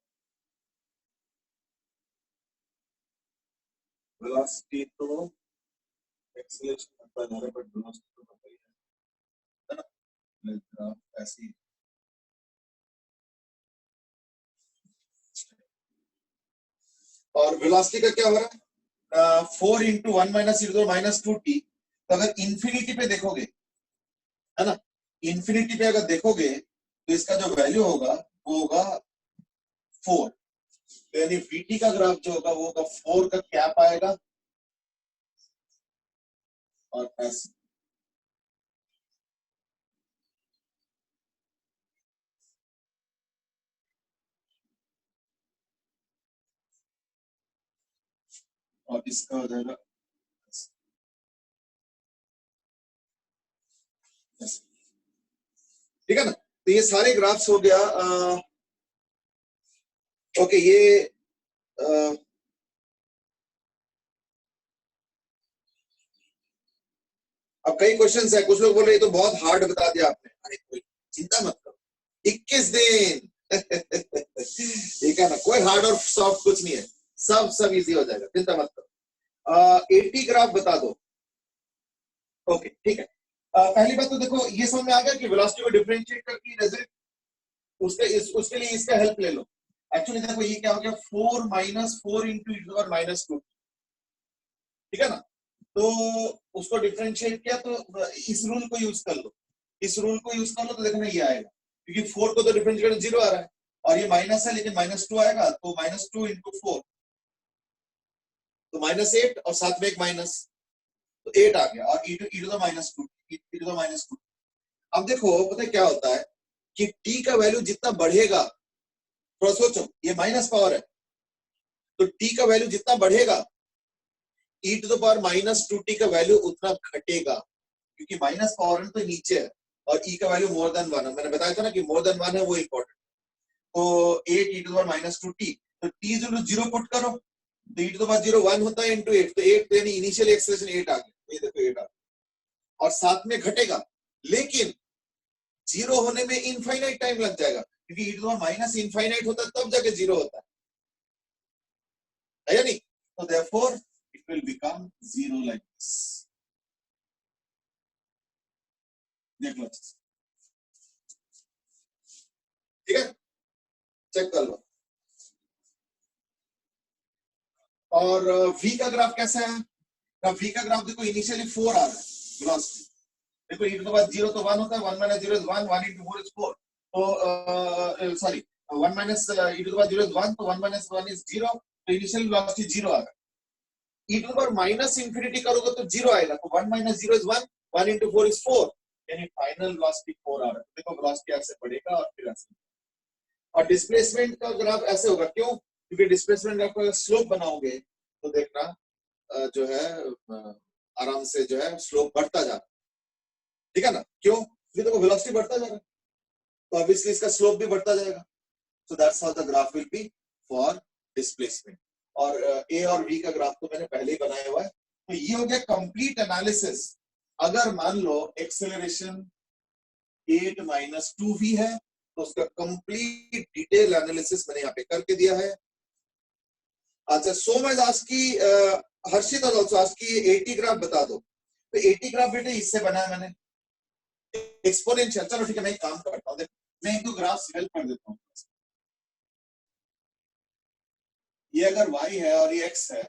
वेलोसिटी तो एक्सीलरेशन पता नहीं, बट वेलोसिटी तो पता ही है ना, ग्राफ ऐसे ही। और वेलोसिटी का क्या हो रहा है, 4 into 1 minus e to the minus 2t, तो अगर इंफिनिटी पे देखोगे, है ना, इंफिनिटी पे अगर देखोगे तो इसका जो वैल्यू होगा वो होगा 4, तो यानी vt का ग्राफ जो होगा वो होगा 4 का कैप आएगा, और ऐसे और इसका हो जाएगा ऐसे, ठीक है ना। तो ये सारे ग्राफ्स हो गया। ओके, ये अब कई क्वेश्चंस है, कुछ लोग बोल रहे हैं तो बहुत हार्ड बता दिया आपने, अरे कोई चिंता मत करो, 21 दिन ठीक है ना, कोई हार्ड और सॉफ्ट कुछ नहीं है, सब इजी हो जाएगा, चिंता मत करो। 80 ग्राफ बता दो। ओके ठीक है, पहली बात तो देखो ये समझ में आ गया कि वेलोसिटी को डिफरेंशिएट करके रिजल्ट, उसके लिए इसका हेल्प ले लो। एक्चुअली देखो ये क्या हो गया, 4 minus 4 into e to the power minus 2, ठीक है ना, तो उसको डिफरेंशिएट किया, तो इस रूल को यूज कर लो, इस रूल को यूज कर लो, तो देखना ये आएगा, क्योंकि 4 को तो डिफरेंशिएट 0 आ रहा है, और ये माइनस है लेकिन -2 आएगा, तो -2 into 4 तो -8, और साथ में एक माइनस, तो 8 आ गया, और e to the minus 2, e to the minus 2। अब देखो पता है क्या होता है कि t का वैल्यू जितना बढ़ेगा, थोड़ा सोचो, ये माइनस पावर है, तो t का वैल्यू जितना बढ़ेगा e to the power minus 2t का वैल्यू उतना घटेगा, क्योंकि माइनस पावर है तो नीचे है, और e का वैल्यू मोर देन 1 है, मैंने बताया था ना कि मोर देन 1 है वो इंपॉर्टेंट, तो 8 e to the power minus 2t, तो t 0 पुट करो, तो e to the power 0 1 होता है into 8, तो 8 यानी इनिशियल एक्सेलरेशन 8 आ गया, ये देखो 8 आ गया, और साथ में घटेगा, लेकिन 0 होने में इनफाइनाइट टाइम लग जाएगा, क्योंकि e to the power minus infinite होता है तब जाके 0 होता है या नहीं, तो therefore it will become 0 like this। देख लो, ठीक है, चेक कर लो। और v का ग्राफ कैसा है, v का ग्राफ देखो इनिशियली 4 आ रहा है वेलोसिटी, देखो e to the power 0 तो 1 होता है, 1 minus 0 is 1, 1 into 4 is 4, तो sorry 1 minus e to the power 0 is 1, तो 1 minus 1 is 0, तो इनिशियल वेलोसिटी 0 आ रहा है, e to the power minus infinity करोगे तो 0 आएगा, तो 1 minus 0 is 1, 1 into 4 is 4, यानी फाइनल वेलोसिटी 4 आ रहा है, देखो वेलोसिटी ऐसे बढ़ेगा और फिर ऐसे, और डिस्प्लेसमेंट का ग्राफ ऐसे होगा, क्यों, क्योंकि डिस्प्लेसमेंट ग्राफ का स्लोप बनाओगे तो देखना जो है आराम से जो है स्लोप बढ़ता जा रहा है, ठीक है ना, क्यों, क्योंकि देखो वेलोसिटी बढ़ता जा रहा है, तो ऑब्वियसली इसका स्लोप भी बढ़ता जाएगा, so that's how the graph will be for displacement. और ए और बी का ग्राफ तो मैंने पहले ही बनाया हुआ है, तो ये हो गया कंप्लीट एनालिसिस। अगर मान लो एक्सेलरेशन 8 minus 2v है, तो उसका कंप्लीट डिटेल एनालिसिस मैंने यहाँ पे करके दिया है। अच्छा, सोम आज की हर्षित और ऑल्सो आज की 80 ग्राफ बता दो। तो 80 ग्राफ बेटे इससे बना है मैंने, एक्सपोनेंशियल। चलो ठीक है, मैं एक काम करता हूँ, मैं एक दो ग्राफ हेल्प कर देता हूँ। ये अगर y है और ये x है,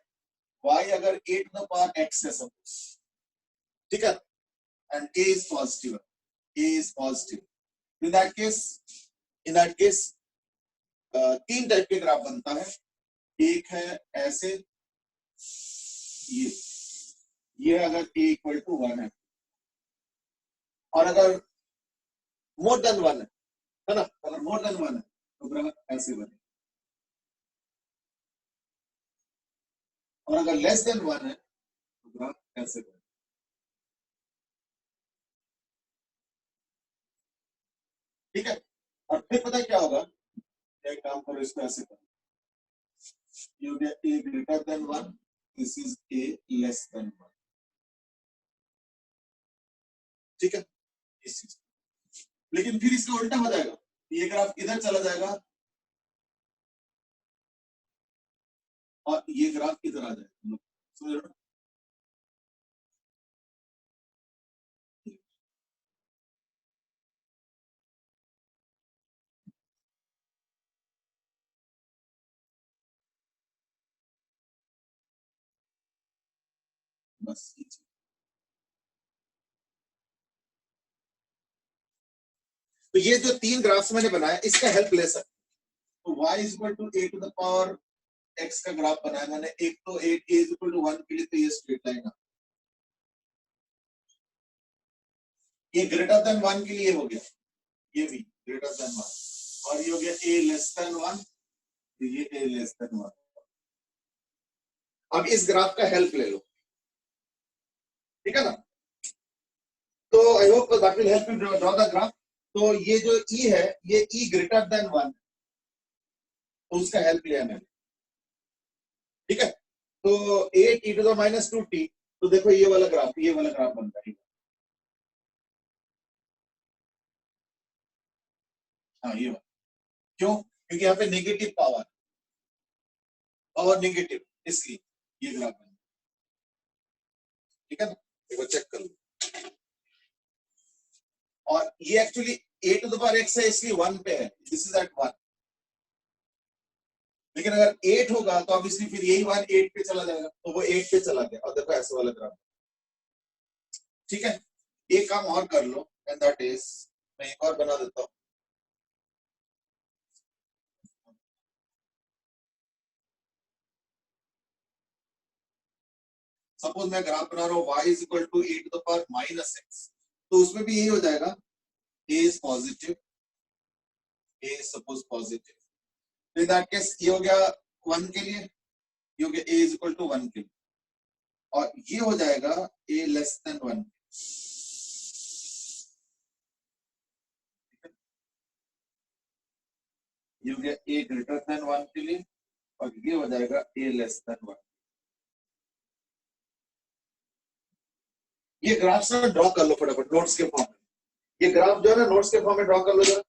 y अगर a to the power x है सपोज, ठीक है, and a is positive, a is positive, in that case तीन टाइप के ग्राफ बनता है। एक है ऐसे, ये अगर a इक्वल टू 1 है, और अगर मोर देन 1 है ना, अगर मोर देन 1 है तो ग्राफ ऐसे बने, और अगर लेस देन 1 है तो ग्राफ ऐसे बने। ठीक है, और फिर पता है क्या होगा, एक काम करो, इसको ऐसे करो, you get a greater than 1, this is a less than 1। ठीक है, इस चीज, लेकिन फिर इसका उल्टा हो जाएगा, ये ग्राफ इधर चला जाएगा और ये ग्राफ इधर आ जाएगा। समझ रहे हो? बस ये चीज। तो ये जो तीन ग्राफ्स मैंने बनाया, इसका हेल्प ले सकते। तो y is equal to a to the power x का ग्राफ बनाया मैंने। एक तो a इज इक्वल टू 1 के लिए तो ये स्ट्रेट लाइन है, ये ग्रेटर देन 1 के लिए हो गया, ये भी ग्रेटर देन 1, और ये हो गया a लेस देन 1, तो ये a लेस देन 1। अब इस ग्राफ का हेल्प ले लो, ठीक है ना। तो I hope that will help you draw the graph. तो ये जो e है, ये e ग्रेटर देन 1, तो उसका हेल्प लिया मैंने। ठीक है, तो 8 e to the minus 2t, तो देखो ये वाला ग्राफ बनता है। हाँ ये वाला, क्यों? क्योंकि यहाँ पे नेगेटिव पावर नेगेटिव, इसलिए ये ग्राफ बना। ठीक है ना, देखो चेक कर लो। और ये actually a to the power x है, इसलिए 1 पे है, दिस इज एट 1। लेकिन अगर 8 होगा तो ऑब्वियसली फिर यही 1 8 पे चला जाएगा, तो वो 8 पे चला गया, और देखो ऐसे वाला ग्राफ। ठीक है, एक काम और कर लो, एंड दैट इज, मैं एक और बना देता हूं। सपोज मैं ग्राफ बना रहा हूँ y is equal to e to the power minus x, तो उसमें भी यही हो जाएगा, a इज positive, a is suppose positive, तो इन दैट केस ये हो गया 1 के लिए, ये हो गया a इज इक्वल टू 1 के लिए, और ये हो जाएगा a लेस देन 1। ये हो गया a ग्रेटर देन 1 के लिए, और ये हो जाएगा a लेस देन 1। ये ग्राफ्स ना ड्रॉ कर लो फटाफट नोट्स के फॉर्म में, ये ग्राफ जो है ना नोट्स के फॉर्म में ड्रॉ कर लो जरा।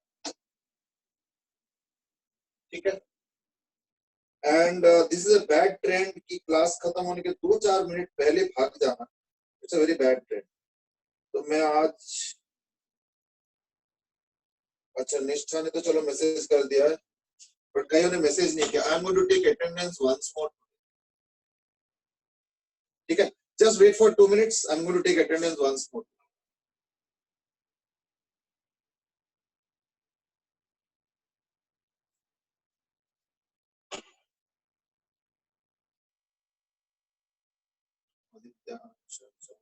ठीक है, and this is a bad trend कि क्लास खत्म होने के 2-4 मिनट पहले भाग जाना, it's a very bad trend. तो मैं आज, अच्छा निष्ठा ने तो चलो मैसेज कर दिया है, बट कईयों ने मैसेज नहीं किया। I am going to take attendance once more. ठीक है, just wait for 2 minutes, I am going to take attendance once more. Aditya, अच्छा, अच्छा,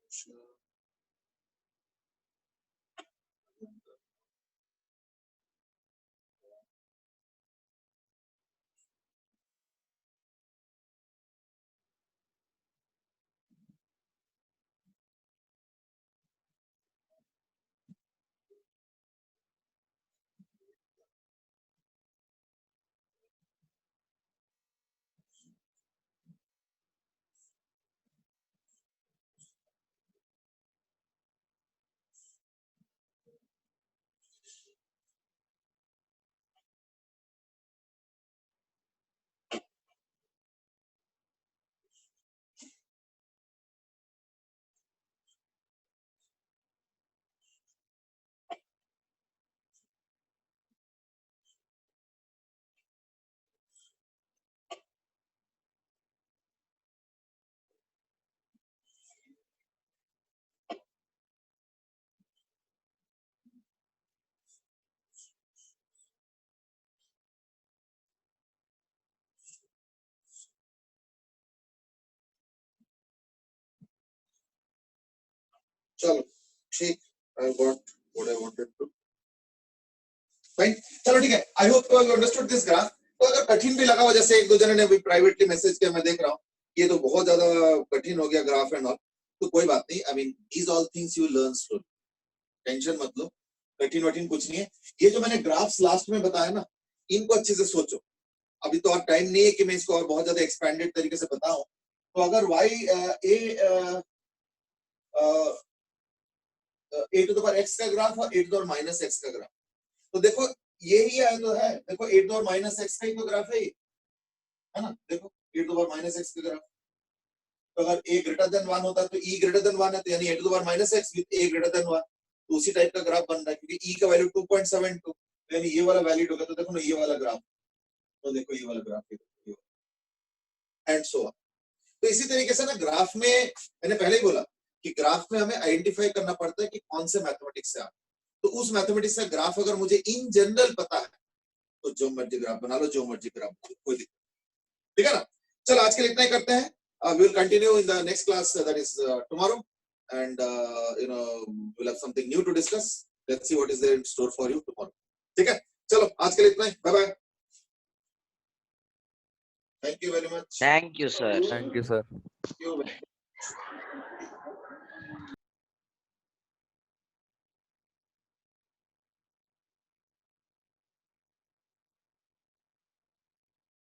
चलो ठीक, I got what I wanted to. Fine. चलो ठीक है, I hope you understood this graph. तो अगर कठिन भी लगा हो, जैसे एक दो जने ने भी प्राइवेटली मैसेज किया, मैं देख रहा हूँ ये तो बहुत ज्यादा कठिन हो गया ग्राफ एंड ऑल, तो कोई बात नहीं। I mean these all things you learn slowly, tension मत लो, कठिन वठिन कुछ नहीं है। ये जो मैंने ग्राफ्स लास्ट में बताया ना, इनको अच्छे से सोचो। अभी तो और टाइम नहीं है कि मैं इसको और बहुत ज्यादा एक्सपेंडेड तरीके से बताऊं। तो अगर y a to the power x का ग्राफ और a to the power minus x का ग्राफ, तो देखो यही है, तो है देखो a to the power minus x का ही तो ग्राफ है ये, है ना। देखो a to the power minus x का ग्राफ, तो अगर a ग्रेटर देन 1 होता है तो e ग्रेटर देन 1 है, तो यानी a to the power minus x with a greater than 1, तो उसी टाइप का ग्राफ बन रहा है, क्योंकि e का वैल्यू 2.72, यानी ये वाला वैलिड होगा। तो देखो ना ये वाला ग्राफ, तो देखो ये वाला ग्राफ एंड सो ऑन। तो इसी तरीके से ना ग्राफ में, मैंने पहले ही बोला कि ग्राफ में हमें आइडेंटिफाई करना पड़ता है कि कौन से मैथमेटिक्स से आ, तो उस मैथमेटिक्स का ग्राफ अगर मुझे इन जनरल पता है तो जो मर्जी ग्राफ बना लो, जो मर्जी ग्राफ बना लो, कोई दिक्कत, ठीक है ना। चलो आज के लिए इतना ही करते हैं। We will continue in the next class, that is tomorrow, and you know we will have something new to discuss. Let's see what is there in store for you tomorrow, ठीक है। चलो आज के लिए इतना ही, bye bye, thank you very much. Thank you, sir. Thank you, sir. Thank you.